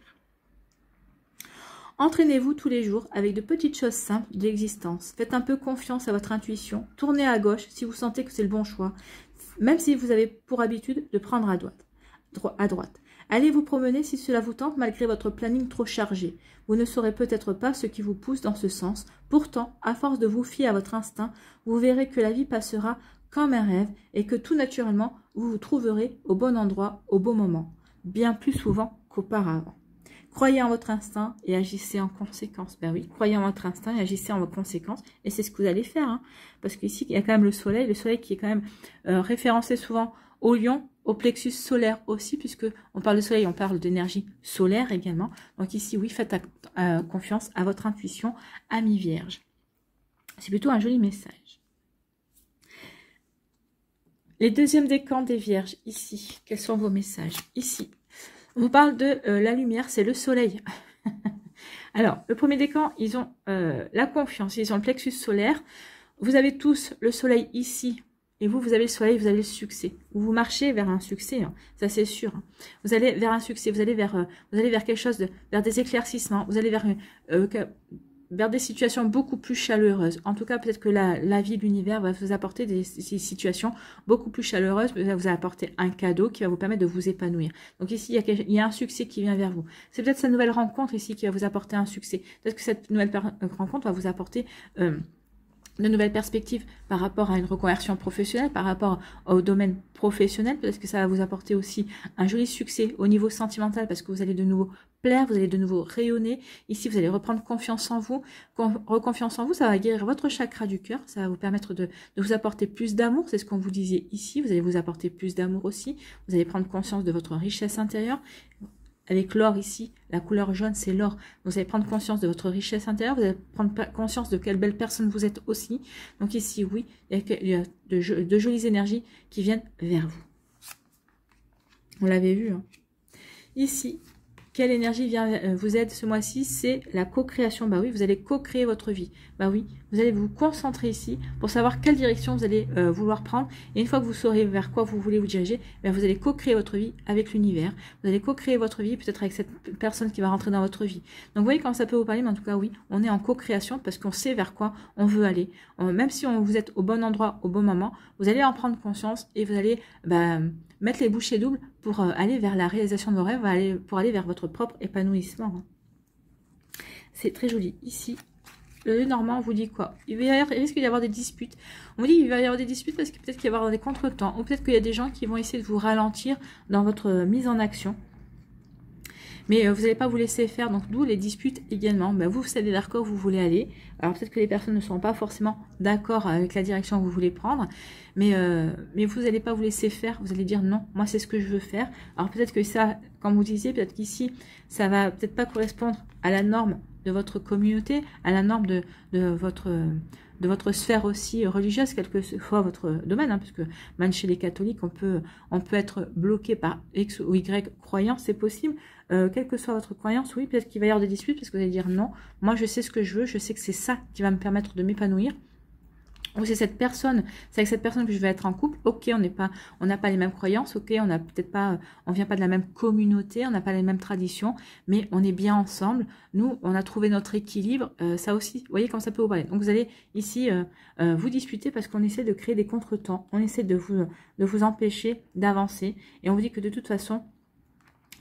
Entraînez-vous tous les jours avec de petites choses simples de l'existence. Faites un peu confiance à votre intuition. Tournez à gauche si vous sentez que c'est le bon choix, même si vous avez pour habitude de prendre à droite. Allez vous promener si cela vous tente malgré votre planning trop chargé. Vous ne saurez peut-être pas ce qui vous pousse dans ce sens. Pourtant, à force de vous fier à votre instinct, vous verrez que la vie passera comme un rêve et que tout naturellement, vous vous trouverez au bon endroit, au bon moment, bien plus souvent qu'auparavant. Croyez en votre instinct et agissez en conséquence. Ben oui, croyez en votre instinct et agissez en conséquence. Et c'est ce que vous allez faire. Hein, parce qu'ici, il y a quand même le soleil qui est quand même référencé souvent au lion, au plexus solaire aussi, puisque on parle de soleil, on parle d'énergie solaire également. Donc ici, oui, faites confiance à votre intuition, ami vierge. C'est plutôt un joli message. Les deuxièmes décans des vierges, ici, quels sont vos messages? Ici, on vous parle de la lumière, c'est le soleil. Alors, le premier décan, ils ont la confiance, ils ont le plexus solaire. Vous avez tous le soleil ici, et vous avez le soleil, vous avez le succès. Vous marchez vers un succès, hein, ça c'est sûr. Hein. Vous allez vers un succès, vous allez vers quelque chose, vers des éclaircissements, vous allez vers des situations beaucoup plus chaleureuses. En tout cas, peut-être que la vie de l'univers va vous apporter des situations beaucoup plus chaleureuses, va vous apporter un cadeau qui va vous permettre de vous épanouir. Donc ici, il y a un succès qui vient vers vous. C'est peut-être cette nouvelle rencontre ici qui va vous apporter un succès. Peut-être que cette nouvelle rencontre va vous apporter de nouvelles perspectives par rapport à une reconversion professionnelle, par rapport au domaine professionnel. Peut-être que ça va vous apporter aussi un joli succès au niveau sentimental parce que vous allez de nouveau plaire, vous allez de nouveau rayonner. Ici, vous allez reprendre confiance en vous. Reconfiance en vous, ça va guérir votre chakra du cœur. Ça va vous permettre de vous apporter plus d'amour. C'est ce qu'on vous disait ici. Vous allez vous apporter plus d'amour aussi. Vous allez prendre conscience de votre richesse intérieure. Avec l'or ici, la couleur jaune, c'est l'or. Vous allez prendre conscience de votre richesse intérieure. Vous allez prendre conscience de quelle belle personne vous êtes aussi. Donc ici, oui, il y a de jolies énergies qui viennent vers vous. On l'avait vu. Hein. Ici, quelle énergie vous aide ce mois-ci? C'est la co-création. Bah oui, vous allez co-créer votre vie. Bah oui, vous allez vous concentrer ici pour savoir quelle direction vous allez vouloir prendre. Et une fois que vous saurez vers quoi vous voulez vous diriger, bah vous allez co-créer votre vie avec l'univers. Vous allez co-créer votre vie peut-être avec cette personne qui va rentrer dans votre vie. Donc vous voyez comment ça peut vous parler, mais en tout cas oui, on est en co-création parce qu'on sait vers quoi on veut aller. Même si vous êtes au bon endroit, au bon moment, vous allez en prendre conscience et vous allez mettre les bouchées doubles pour aller vers la réalisation de vos rêves, pour aller vers votre propre épanouissement. C'est très joli. Ici, le Normand vous dit quoi? Il risque d'y avoir des disputes. On vous dit qu'il va y avoir des disputes parce que peut-être qu'il va y avoir des contretemps. Ou peut-être qu'il y a des gens qui vont essayer de vous ralentir dans votre mise en action. Mais vous n'allez pas vous laisser faire, donc d'où les disputes également. Vous savez vers quoi vous voulez aller. Alors peut-être que les personnes ne sont pas forcément d'accord avec la direction que vous voulez prendre, mais vous n'allez pas vous laisser faire. Vous allez dire non, moi c'est ce que je veux faire. Alors peut-être que ça, comme vous disiez, peut-être qu'ici, ça va peut-être pas correspondre à la norme de votre communauté, à la norme de votre sphère aussi religieuse, quel que soit votre domaine, hein, parce que même chez les catholiques, on peut être bloqué par X ou Y croyance, c'est possible. Quelle que soit votre croyance, oui, peut-être qu'il va y avoir des disputes parce que vous allez dire non, moi je sais ce que je veux, je sais que c'est ça qui va me permettre de m'épanouir. Ou c'est avec cette personne que je vais être en couple. Ok, on n'a pas les mêmes croyances. Ok, on vient pas de la même communauté, on n'a pas les mêmes traditions, mais on est bien ensemble. Nous, on a trouvé notre équilibre. Ça aussi, vous voyez comme ça peut vous parler. Donc vous allez ici vous disputer parce qu'on essaie de créer des contretemps. On essaie de vous empêcher d'avancer. Et on vous dit que de toute façon,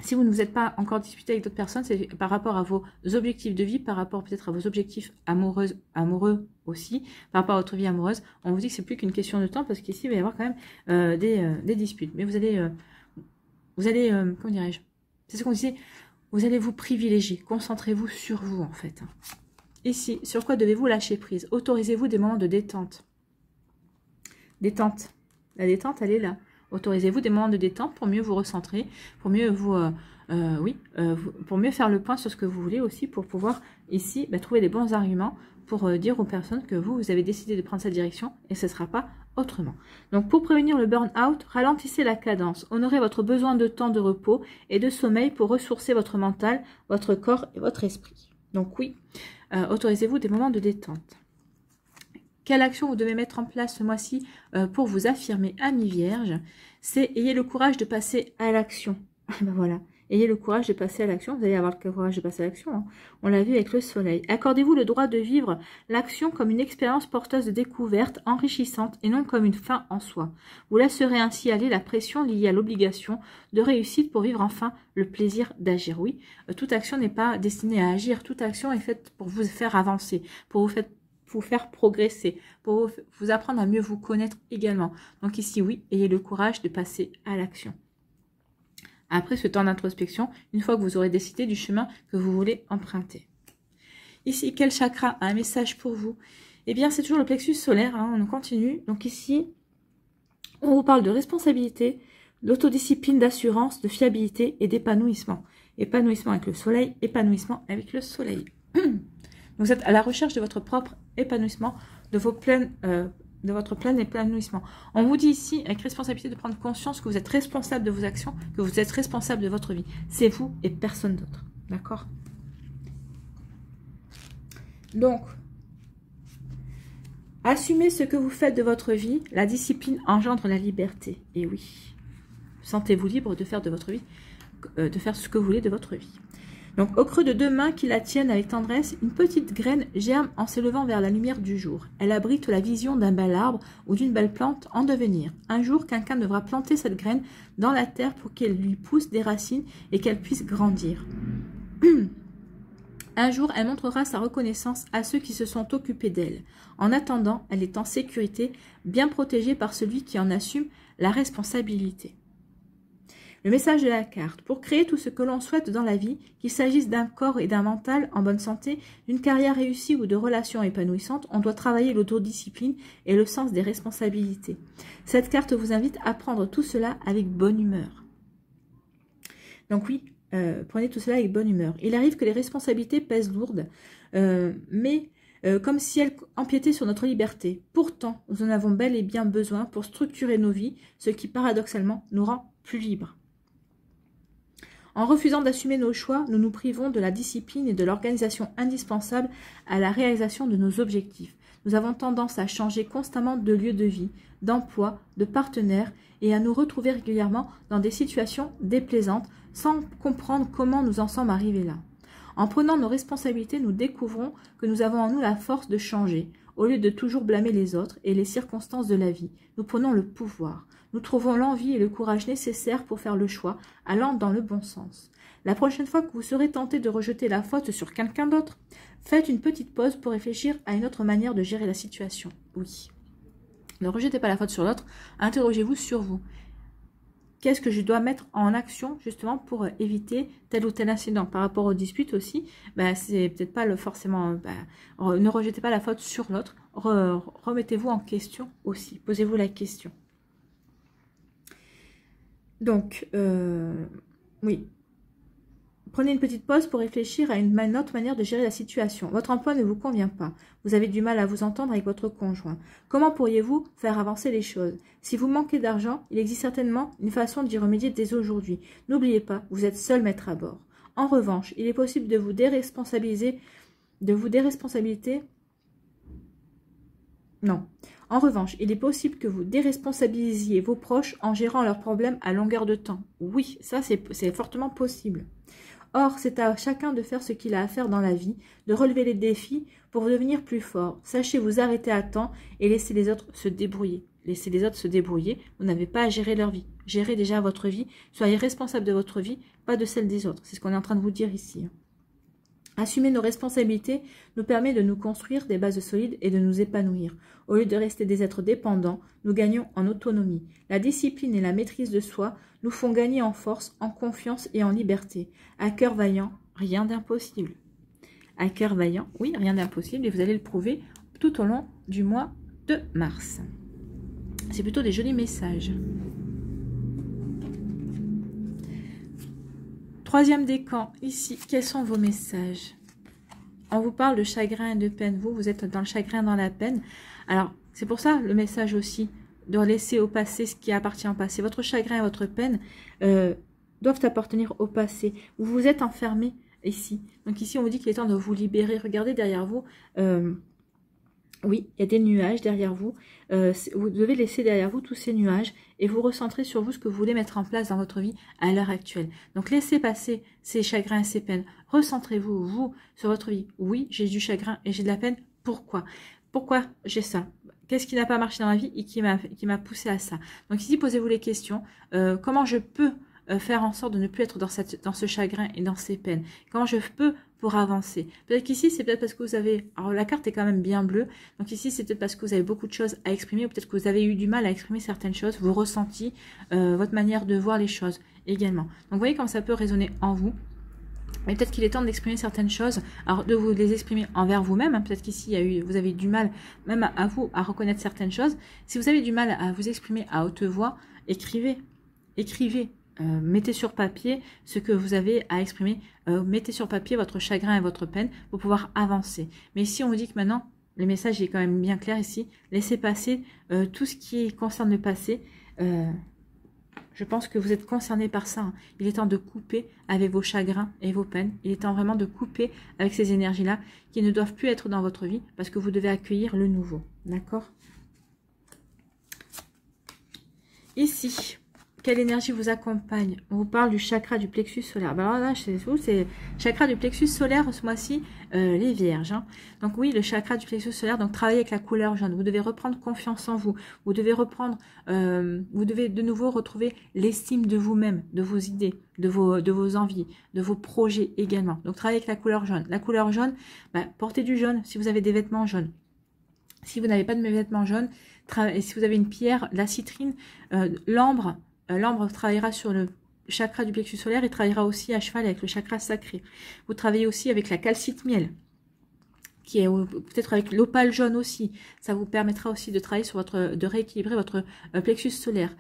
Si vous ne vous êtes pas encore disputé avec d'autres personnes, c'est par rapport à vos objectifs de vie, par rapport peut-être à vos objectifs amoureux aussi, par rapport à votre vie amoureuse. On vous dit que c'est plus qu'une question de temps parce qu'ici, il va y avoir quand même des disputes. Mais vous allez comment dirais-je? C'est ce qu'on disait, vous allez vous privilégier. Concentrez-vous sur vous, en fait. Ici, sur quoi devez-vous lâcher prise? Autorisez-vous des moments de détente. Détente. La détente, elle est là. Autorisez-vous des moments de détente pour mieux vous recentrer, pour mieux pour mieux faire le point sur ce que vous voulez aussi, pour pouvoir ici trouver les bons arguments pour dire aux personnes que vous avez décidé de prendre cette direction et ce ne sera pas autrement. Donc pour prévenir le burn-out, ralentissez la cadence, honorez votre besoin de temps de repos et de sommeil pour ressourcer votre mental, votre corps et votre esprit. Donc oui, autorisez-vous des moments de détente. Quelle action vous devez mettre en place ce mois-ci pour vous affirmer, ami Vierge? C'est ayez le courage de passer à l'action. Ben voilà, ayez le courage de passer à l'action. Vous allez avoir le courage de passer à l'action. Hein. On l'a vu avec le soleil. Accordez-vous le droit de vivre l'action comme une expérience porteuse de découverte, enrichissante et non comme une fin en soi. Vous laisserez ainsi aller la pression liée à l'obligation de réussite pour vivre enfin le plaisir d'agir. Oui, toute action n'est pas destinée à agir. Toute action est faite pour vous faire avancer, pour vous faire progresser, pour vous apprendre à mieux vous connaître également. Donc ici, oui, ayez le courage de passer à l'action. Après ce temps d'introspection, une fois que vous aurez décidé du chemin que vous voulez emprunter. Ici, quel chakra a un message pour vous? Eh bien, c'est toujours le plexus solaire, hein, on continue. Donc ici, on vous parle de responsabilité, d'autodiscipline, d'assurance, de fiabilité et d'épanouissement. Épanouissement avec le soleil, épanouissement avec le soleil. Vous êtes à la recherche de votre propre épanouissement, de votre plein épanouissement. On vous dit ici, avec responsabilité, de prendre conscience que vous êtes responsable de vos actions, que vous êtes responsable de votre vie. C'est vous et personne d'autre. D'accord? Donc, assumez ce que vous faites de votre vie. La discipline engendre la liberté. Et oui, sentez-vous libre de faire de votre vie, de faire ce que vous voulez de votre vie. Donc, au creux de deux mains qui la tiennent avec tendresse, une petite graine germe en s'élevant vers la lumière du jour. Elle abrite la vision d'un bel arbre ou d'une belle plante en devenir. Un jour, quelqu'un devra planter cette graine dans la terre pour qu'elle lui pousse des racines et qu'elle puisse grandir. Un jour, elle montrera sa reconnaissance à ceux qui se sont occupés d'elle. En attendant, elle est en sécurité, bien protégée par celui qui en assume la responsabilité. Le message de la carte. Pour créer tout ce que l'on souhaite dans la vie, qu'il s'agisse d'un corps et d'un mental en bonne santé, d'une carrière réussie ou de relations épanouissantes, on doit travailler l'autodiscipline et le sens des responsabilités. Cette carte vous invite à prendre tout cela avec bonne humeur. Donc oui, prenez tout cela avec bonne humeur. Il arrive que les responsabilités pèsent lourdes, mais comme si elles empiétaient sur notre liberté. Pourtant, nous en avons bel et bien besoin pour structurer nos vies, ce qui paradoxalement nous rend plus libres. En refusant d'assumer nos choix, nous nous privons de la discipline et de l'organisation indispensable à la réalisation de nos objectifs. Nous avons tendance à changer constamment de lieu de vie, d'emploi, de partenaire et à nous retrouver régulièrement dans des situations déplaisantes sans comprendre comment nous en sommes arrivés là. En prenant nos responsabilités, nous découvrons que nous avons en nous la force de changer. Au lieu de toujours blâmer les autres et les circonstances de la vie, nous prenons le pouvoir. Nous trouvons l'envie et le courage nécessaires pour faire le choix, allant dans le bon sens. La prochaine fois que vous serez tenté de rejeter la faute sur quelqu'un d'autre, faites une petite pause pour réfléchir à une autre manière de gérer la situation. Oui. Ne rejetez pas la faute sur l'autre, interrogez-vous sur vous. Qu'est-ce que je dois mettre en action justement pour éviter tel ou tel incident? Par rapport aux disputes aussi, c'est peut-être pas forcément... ne rejetez pas la faute sur l'autre, remettez-vous en question aussi, posez-vous la question. Donc, oui, prenez une petite pause pour réfléchir à une autre manière de gérer la situation. Votre emploi ne vous convient pas. Vous avez du mal à vous entendre avec votre conjoint. Comment pourriez-vous faire avancer les choses? Si vous manquez d'argent, il existe certainement une façon d'y remédier dès aujourd'hui. N'oubliez pas, vous êtes seul maître à bord. En revanche, il est possible de vous déresponsabiliser, En revanche, il est possible que vous déresponsabilisiez vos proches en gérant leurs problèmes à longueur de temps. Oui, ça c'est fortement possible. Or, c'est à chacun de faire ce qu'il a à faire dans la vie, de relever les défis pour devenir plus fort. Sachez vous arrêter à temps et laisser les autres se débrouiller. Laissez les autres se débrouiller, vous n'avez pas à gérer leur vie. gérez déjà votre vie, soyez responsable de votre vie, pas de celle des autres. C'est ce qu'on est en train de vous dire ici. Assumer nos responsabilités nous permet de nous construire des bases solides et de nous épanouir. Au lieu de rester des êtres dépendants, nous gagnons en autonomie. La discipline et la maîtrise de soi nous font gagner en force, en confiance et en liberté. À cœur vaillant, rien d'impossible. À cœur vaillant, oui, rien d'impossible et vous allez le prouver tout au long du mois de mars. C'est plutôt des jolis messages. Troisième décan, ici, quels sont vos messages? On vous parle de chagrin et de peine. Vous êtes dans le chagrin, dans la peine. Alors, c'est pour ça le message aussi, de laisser au passé ce qui appartient au passé. Votre chagrin et votre peine doivent appartenir au passé. Vous vous êtes enfermé ici. Donc ici, on vous dit qu'il est temps de vous libérer. Regardez derrière vous. Oui, il y a des nuages derrière vous. Vous devez laisser derrière vous tous ces nuages et vous recentrer sur vous ce que vous voulez mettre en place dans votre vie à l'heure actuelle. Donc laissez passer ces chagrins et ces peines. Recentrez-vous, vous, sur votre vie. Oui, j'ai du chagrin et j'ai de la peine. Pourquoi? Pourquoi j'ai ça? Qu'est-ce qui n'a pas marché dans ma vie et qui m'a poussé à ça? Donc ici, posez-vous les questions. Comment je peux faire en sorte de ne plus être dans ce chagrin et dans ces peines? Comment je peux pour avancer? Peut-être qu'ici, c'est peut-être parce que vous avez... Alors, la carte est quand même bien bleue. Donc ici, c'est peut-être parce que vous avez beaucoup de choses à exprimer ou peut-être que vous avez eu du mal à exprimer certaines choses, vos ressentis, votre manière de voir les choses également. Donc, vous voyez comment ça peut résonner en vous. Mais peut-être qu'il est temps d'exprimer certaines choses, alors de vous les exprimer envers vous-même. Hein. Peut-être qu'ici, vous avez du mal, même à vous, à reconnaître certaines choses. Si vous avez du mal à vous exprimer à haute voix, écrivez. Écrivez. Mettez sur papier ce que vous avez à exprimer. Mettez sur papier votre chagrin et votre peine pour pouvoir avancer. Mais ici, on vous dit que maintenant, le message est quand même bien clair ici. Laissez passer tout ce qui concerne le passé. Je pense que vous êtes concerné par ça. Hein. Il est temps de couper avec vos chagrins et vos peines. Il est temps vraiment de couper avec ces énergies-là qui ne doivent plus être dans votre vie parce que vous devez accueillir le nouveau. D'accord? Ici, quelle énergie vous accompagne? On vous parle du chakra du plexus solaire. Ben alors là, c'est chakra du plexus solaire ce mois-ci, les vierges. Hein. Donc oui, le chakra du plexus solaire, donc travaillez avec la couleur jaune. Vous devez reprendre confiance en vous. Vous devez reprendre, vous devez de nouveau retrouver l'estime de vous-même, de vos idées, de vos envies, de vos projets également. Donc travaillez avec la couleur jaune. La couleur jaune, ben, portez du jaune si vous avez des vêtements jaunes. Si vous n'avez pas de vêtements jaunes, et si vous avez une pierre, la citrine, l'ambre, l'ambre travaillera sur le chakra du plexus solaire et travaillera aussi à cheval avec le chakra sacré. Vous travaillez aussi avec la calcite miel, qui est peut-être avec l'opale jaune aussi. Ça vous permettra aussi de travailler sur de rééquilibrer votre plexus solaire.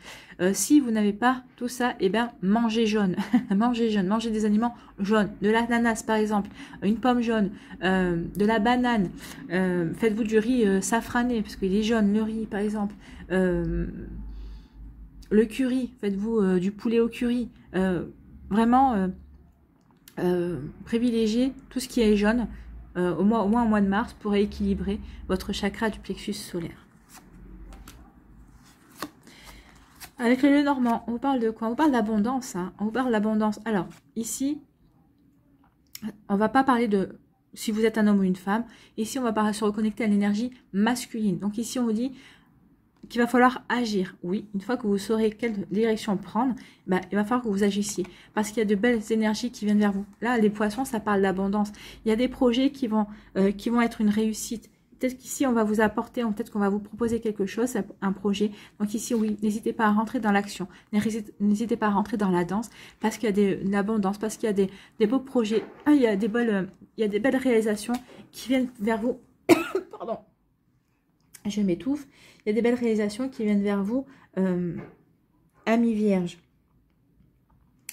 Si vous n'avez pas tout ça, eh bien, mangez jaune. Mangez jaune, mangez des aliments jaunes. De l'ananas par exemple, une pomme jaune, de la banane. Faites-vous du riz safrané, parce qu'il est jaune, le riz par exemple. Le curry, faites-vous du poulet au curry. Vraiment, privilégiez tout ce qui est jaune, au moins au mois de mars, pour équilibrer votre chakra du plexus solaire. Avec le Lenormand, on vous parle de quoi? On vous parle d'abondance. Hein. On vous parle d'abondance. Alors, ici, on ne va pas parler de si vous êtes un homme ou une femme. Ici, on va se reconnecter à l'énergie masculine. Donc ici, on vous dit qu'il va falloir agir. Oui, une fois que vous saurez quelle direction prendre, ben, il va falloir que vous agissiez. Parce qu'il y a de belles énergies qui viennent vers vous. Là, les poissons, ça parle d'abondance. Il y a des projets qui vont être une réussite. Peut-être qu'ici, on va vous apporter, peut-être qu'on va vous proposer quelque chose, un projet. Donc ici, oui, n'hésitez pas à rentrer dans l'action. N'hésitez pas à rentrer dans la danse, parce qu'il y a de l'abondance, parce qu'il y a des beaux projets. Il y a des belles réalisations qui viennent vers vous. Pardon. Je m'étouffe. Il y a des belles réalisations qui viennent vers vous, amis vierges.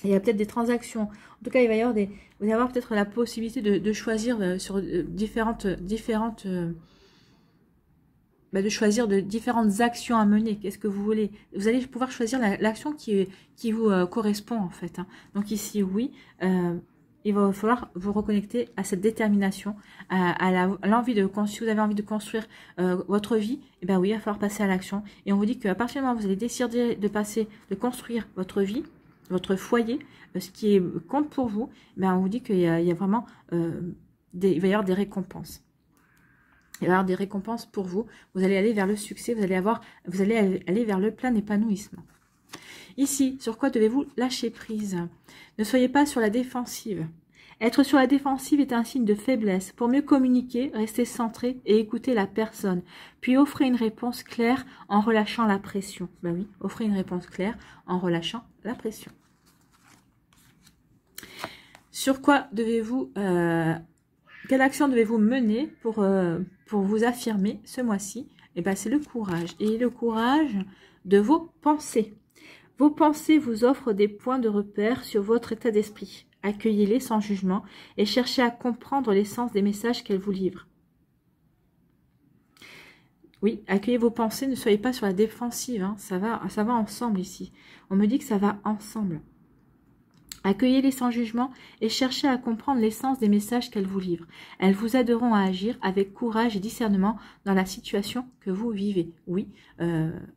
Il y a peut-être des transactions. En tout cas, il va y avoir vous allez avoir peut-être la possibilité de choisir sur différentes actions à mener. Qu'est-ce que vous voulez? Vous allez pouvoir choisir l'action qui vous correspond en fait. Hein. Donc ici, oui. Il va falloir vous reconnecter à cette détermination, à l'envie de construire. Si vous avez envie de construire votre vie, eh bien oui, il va falloir passer à l'action. Et on vous dit qu'à partir du moment où vous allez décider de construire votre vie, votre foyer, ce qui compte pour vous, ben on vous dit qu'il y a vraiment, il va y avoir des récompenses. Il va y avoir des récompenses pour vous. Vous allez aller vers le succès, vous allez aller vers le plein épanouissement. Ici, sur quoi devez-vous lâcher prise? Ne soyez pas sur la défensive. Être sur la défensive est un signe de faiblesse. Pour mieux communiquer, restez centré et écoutez la personne. Puis offrez une réponse claire en relâchant la pression. Ben oui, offrez une réponse claire en relâchant la pression. Sur quoi devez-vous... quelle action devez-vous mener pour vous affirmer ce mois-ci? Eh ben, c'est le courage. Et le courage de vos pensées. Vos pensées vous offrent des points de repère sur votre état d'esprit. Accueillez-les sans jugement et cherchez à comprendre l'essence des messages qu'elles vous livrent. Oui, accueillez vos pensées, ne soyez pas sur la défensive. Hein, ça va ensemble ici. On me dit que ça va ensemble. Accueillez-les sans jugement et cherchez à comprendre l'essence des messages qu'elles vous livrent. Elles vous aideront à agir avec courage et discernement dans la situation que vous vivez. Oui,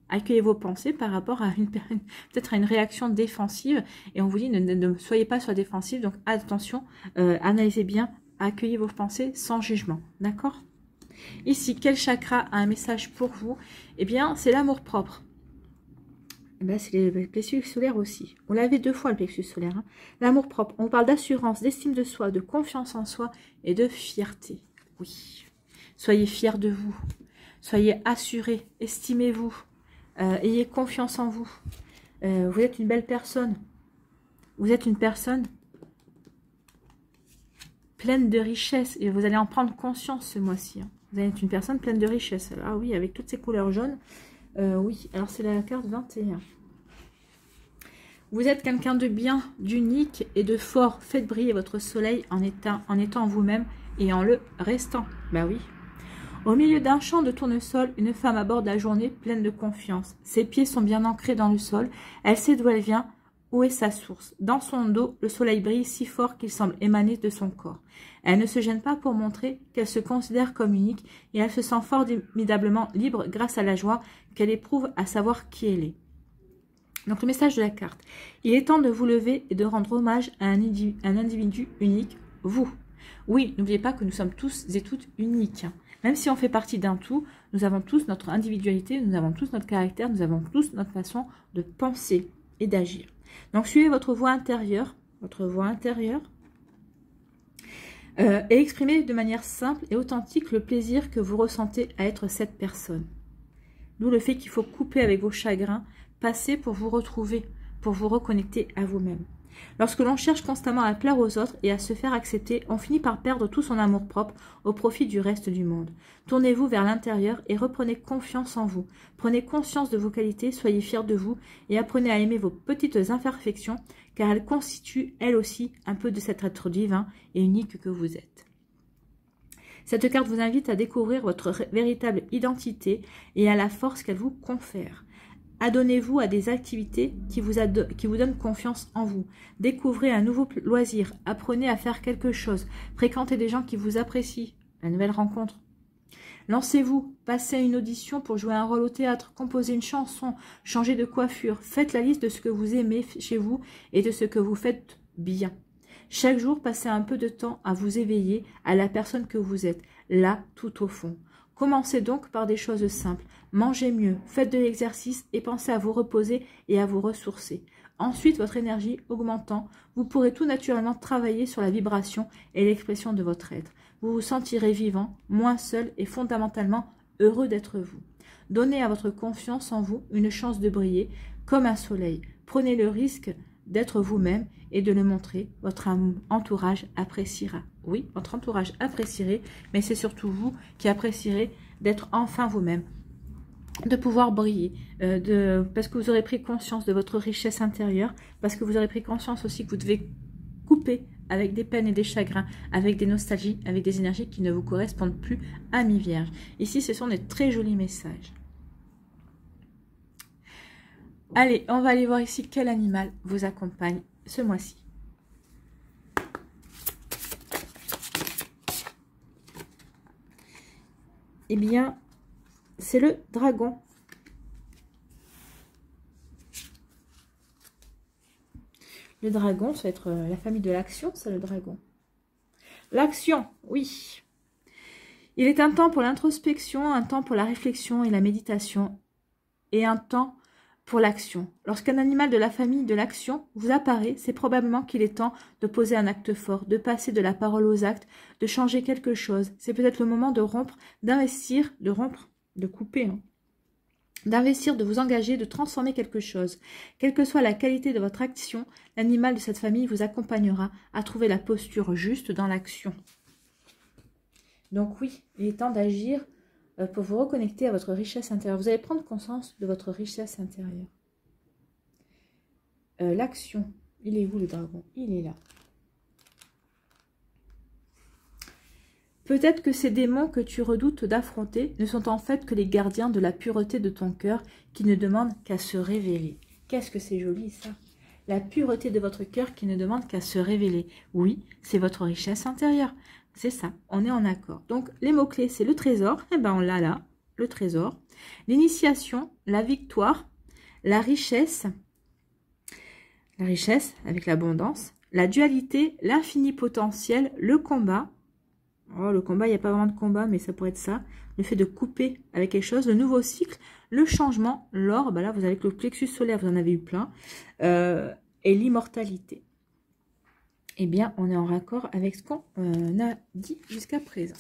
accueillez vos pensées par rapport à peut-être à une réaction défensive. Et on vous dit ne soyez pas sur la défensive. Donc attention, analysez bien, accueillez vos pensées sans jugement. D'accord? Ici, quel chakra a un message pour vous? Eh bien, c'est l'amour-propre. Ben, c'est le plexus solaire aussi. On l'avait 2 fois le plexus solaire. Hein. L'amour propre. On parle d'assurance, d'estime de soi, de confiance en soi et de fierté. Oui. Soyez fiers de vous. Soyez assurés. Estimez-vous. Ayez confiance en vous. Vous êtes une belle personne. Vous êtes une personne pleine de richesse. Et vous allez en prendre conscience ce mois-ci. Hein. Vous allez être une personne pleine de richesse. Ah oui, avec toutes ces couleurs jaunes. Oui, alors c'est la carte 21. Vous êtes quelqu'un de bien, d'unique et de fort. Faites briller votre soleil en étant vous-même et en le restant. Bah oui. Au milieu d'un champ de tournesol, une femme aborde la journée pleine de confiance. Ses pieds sont bien ancrés dans le sol. Elle sait d'où elle vient, où est sa source. Dans son dos, le soleil brille si fort qu'il semble émaner de son corps. Elle ne se gêne pas pour montrer qu'elle se considère comme unique et elle se sent formidablement libre grâce à la joie qu'elle éprouve à savoir qui elle est. Donc le message de la carte. Il est temps de vous lever et de rendre hommage à un individu unique, vous. Oui, n'oubliez pas que nous sommes tous et toutes uniques. Même si on fait partie d'un tout, nous avons tous notre individualité, nous avons tous notre caractère, nous avons tous notre façon de penser et d'agir. Donc suivez votre voix intérieure, et exprimez de manière simple et authentique le plaisir que vous ressentez à être cette personne. D'où le fait qu'il faut couper avec vos chagrins, passer pour vous retrouver, pour vous reconnecter à vous-même. Lorsque l'on cherche constamment à plaire aux autres et à se faire accepter, on finit par perdre tout son amour-propre au profit du reste du monde. Tournez-vous vers l'intérieur et reprenez confiance en vous. Prenez conscience de vos qualités, soyez fiers de vous et apprenez à aimer vos petites imperfections, car elles constituent, elles aussi, un peu de cet être divin et unique que vous êtes. Cette carte vous invite à découvrir votre véritable identité et à la force qu'elle vous confère. Adonnez-vous à des activités qui vous donnent confiance en vous. Découvrez un nouveau loisir. Apprenez à faire quelque chose. Fréquentez des gens qui vous apprécient. La nouvelle rencontre. Lancez-vous. Passez une audition pour jouer un rôle au théâtre. Composez une chanson. Changez de coiffure. Faites la liste de ce que vous aimez chez vous et de ce que vous faites bien. Chaque jour, passez un peu de temps à vous éveiller à la personne que vous êtes, là, tout au fond. Commencez donc par des choses simples. Mangez mieux, faites de l'exercice et pensez à vous reposer et à vous ressourcer. Ensuite, votre énergie augmentant, vous pourrez tout naturellement travailler sur la vibration et l'expression de votre être. Vous vous sentirez vivant, moins seul et fondamentalement heureux d'être vous. Donnez à votre confiance en vous une chance de briller comme un soleil. Prenez le risque d'être vous-même et de le montrer. Votre entourage appréciera. Oui, votre entourage apprécierait, mais c'est surtout vous qui apprécierez d'être enfin vous-même, de pouvoir briller, parce que vous aurez pris conscience de votre richesse intérieure, parce que vous aurez pris conscience aussi que vous devez couper avec des peines et des chagrins, avec des nostalgies, avec des énergies qui ne vous correspondent plus à mi-vierge. Ici, ce sont des très jolis messages. Allez, on va aller voir ici quel animal vous accompagne ce mois-ci. Eh bien, c'est le dragon. Le dragon, ça va être la famille de l'action, c'est le dragon. L'action, oui. Il est un temps pour l'introspection, un temps pour la réflexion et la méditation, et un temps pour l'action. Lorsqu'un animal de la famille de l'action vous apparaît, c'est probablement qu'il est temps de poser un acte fort, de passer de la parole aux actes, de changer quelque chose. C'est peut-être le moment de rompre, d'investir, de couper, hein. D'investir, de vous engager, de transformer quelque chose. Quelle que soit la qualité de votre action, l'animal de cette famille vous accompagnera à trouver la posture juste dans l'action. Donc oui, il est temps d'agir pour vous reconnecter à votre richesse intérieure. Vous allez prendre conscience de votre richesse intérieure. L'action, il est où le dragon? Il est là. Peut-être que ces démons que tu redoutes d'affronter ne sont en fait que les gardiens de la pureté de ton cœur qui ne demandent qu'à se révéler. Qu'est-ce que c'est joli ça? La pureté de votre cœur qui ne demande qu'à se révéler. Oui, c'est votre richesse intérieure. C'est ça, on est en accord. Donc les mots-clés, c'est le trésor. Eh bien on l'a là, le trésor. L'initiation, la victoire, la richesse avec l'abondance, la dualité, l'infini potentiel, le combat. Oh, le combat, il n'y a pas vraiment de combat, mais ça pourrait être ça. Le fait de couper avec quelque chose, le nouveau cycle, le changement, l'or, bah là, vous avez le plexus solaire, vous en avez eu plein, et l'immortalité. Eh bien, on est en raccord avec ce qu'on a dit jusqu'à présent.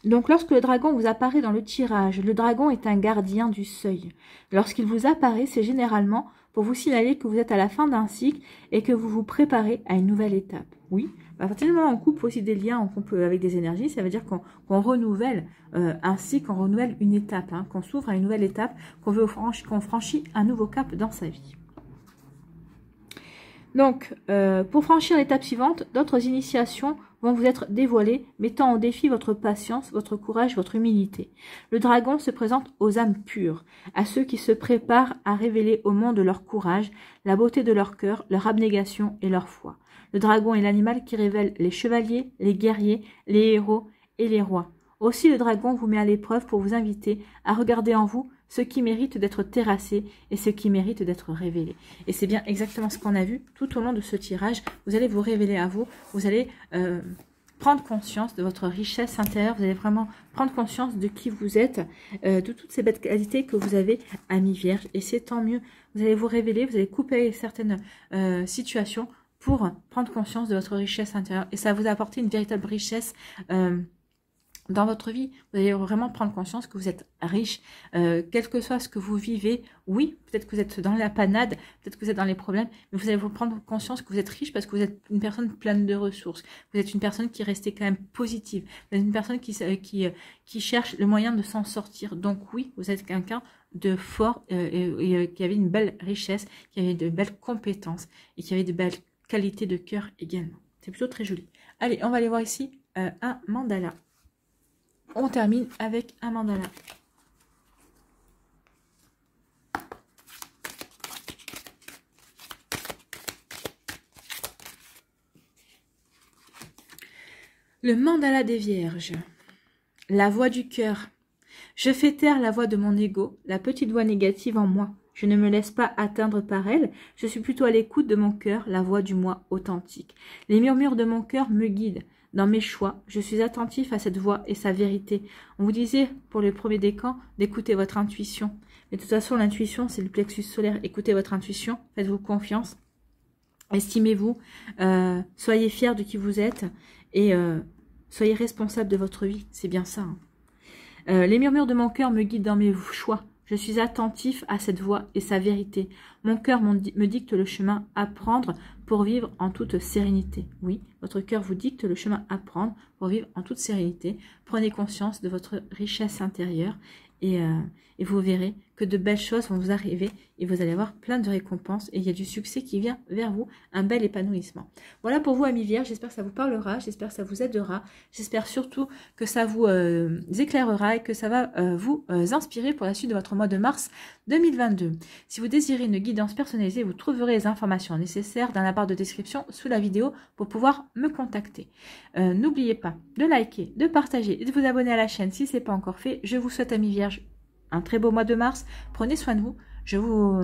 Donc, lorsque le dragon vous apparaît dans le tirage, le dragon est un gardien du seuil. Lorsqu'il vous apparaît, c'est généralement pour vous signaler que vous êtes à la fin d'un cycle et que vous vous préparez à une nouvelle étape. Oui, à partir du moment où on coupe aussi des liens avec des énergies, ça veut dire qu'on renouvelle un cycle, qu'on renouvelle une étape, hein, qu'on s'ouvre à une nouvelle étape, qu'on franchit un nouveau cap dans sa vie. Donc, pour franchir l'étape suivante, d'autres initiations vont vous être dévoilées, mettant en défi votre patience, votre courage, votre humilité. Le dragon se présente aux âmes pures, à ceux qui se préparent à révéler au monde leur courage, la beauté de leur cœur, leur abnégation et leur foi. Le dragon est l'animal qui révèle les chevaliers, les guerriers, les héros et les rois. Aussi, le dragon vous met à l'épreuve pour vous inviter à regarder en vous ce qui mérite d'être terrassé et ce qui mérite d'être révélé. Et c'est bien exactement ce qu'on a vu tout au long de ce tirage. Vous allez vous révéler à vous, vous allez prendre conscience de votre richesse intérieure, vous allez vraiment prendre conscience de qui vous êtes, de toutes ces belles qualités que vous avez à mi-vierge. Et c'est tant mieux, vous allez vous révéler, vous allez couper certaines situations pour prendre conscience de votre richesse intérieure. Et ça va vous apporter une véritable richesse dans votre vie. Vous allez vraiment prendre conscience que vous êtes riche, quel que soit ce que vous vivez. Oui, peut-être que vous êtes dans la panade, peut-être que vous êtes dans les problèmes, mais vous allez vous prendre conscience que vous êtes riche parce que vous êtes une personne pleine de ressources. Vous êtes une personne qui est restée quand même positive. Vous êtes une personne qui cherche le moyen de s'en sortir. Donc oui, vous êtes quelqu'un de fort et qui avait une belle richesse, qui avait de belles compétences et qui avait de belles qualités de cœur également. C'est plutôt très joli. Allez, on va aller voir ici un mandala. On termine avec un mandala. Le mandala des Vierges. La voix du cœur. Je fais taire la voix de mon ego, la petite voix négative en moi. Je ne me laisse pas atteindre par elle, je suis plutôt à l'écoute de mon cœur, la voix du moi authentique. Les murmures de mon cœur me guident. Dans mes choix, je suis attentif à cette voix et sa vérité. On vous disait, pour le premier décan, d'écouter votre intuition. Mais de toute façon, l'intuition, c'est le plexus solaire. Écoutez votre intuition, faites-vous confiance, estimez-vous, soyez fiers de qui vous êtes et soyez responsable de votre vie. C'est bien ça. Hein. Les murmures de mon cœur me guident dans mes choix. Je suis attentif à cette voix et sa vérité. Mon cœur me dicte le chemin à prendre pour vivre en toute sérénité. Oui, votre cœur vous dicte le chemin à prendre pour vivre en toute sérénité. Prenez conscience de votre richesse intérieure et vous verrez que de belles choses vont vous arriver et vous allez avoir plein de récompenses et il y a du succès qui vient vers vous, un bel épanouissement. Voilà pour vous, amis Vierges, j'espère que ça vous parlera, j'espère que ça vous aidera, j'espère surtout que ça vous éclairera et que ça va vous inspirer pour la suite de votre mois de mars 2022. Si vous désirez une guidance personnalisée, vous trouverez les informations nécessaires dans la barre de description sous la vidéo pour pouvoir me contacter. N'oubliez pas de liker, de partager et de vous abonner à la chaîne si ce n'est pas encore fait. Je vous souhaite, amis Vierges, un très beau mois de mars. Prenez soin de vous. Je vous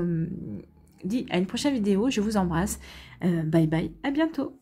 dis à une prochaine vidéo. Je vous embrasse. Bye bye. À bientôt.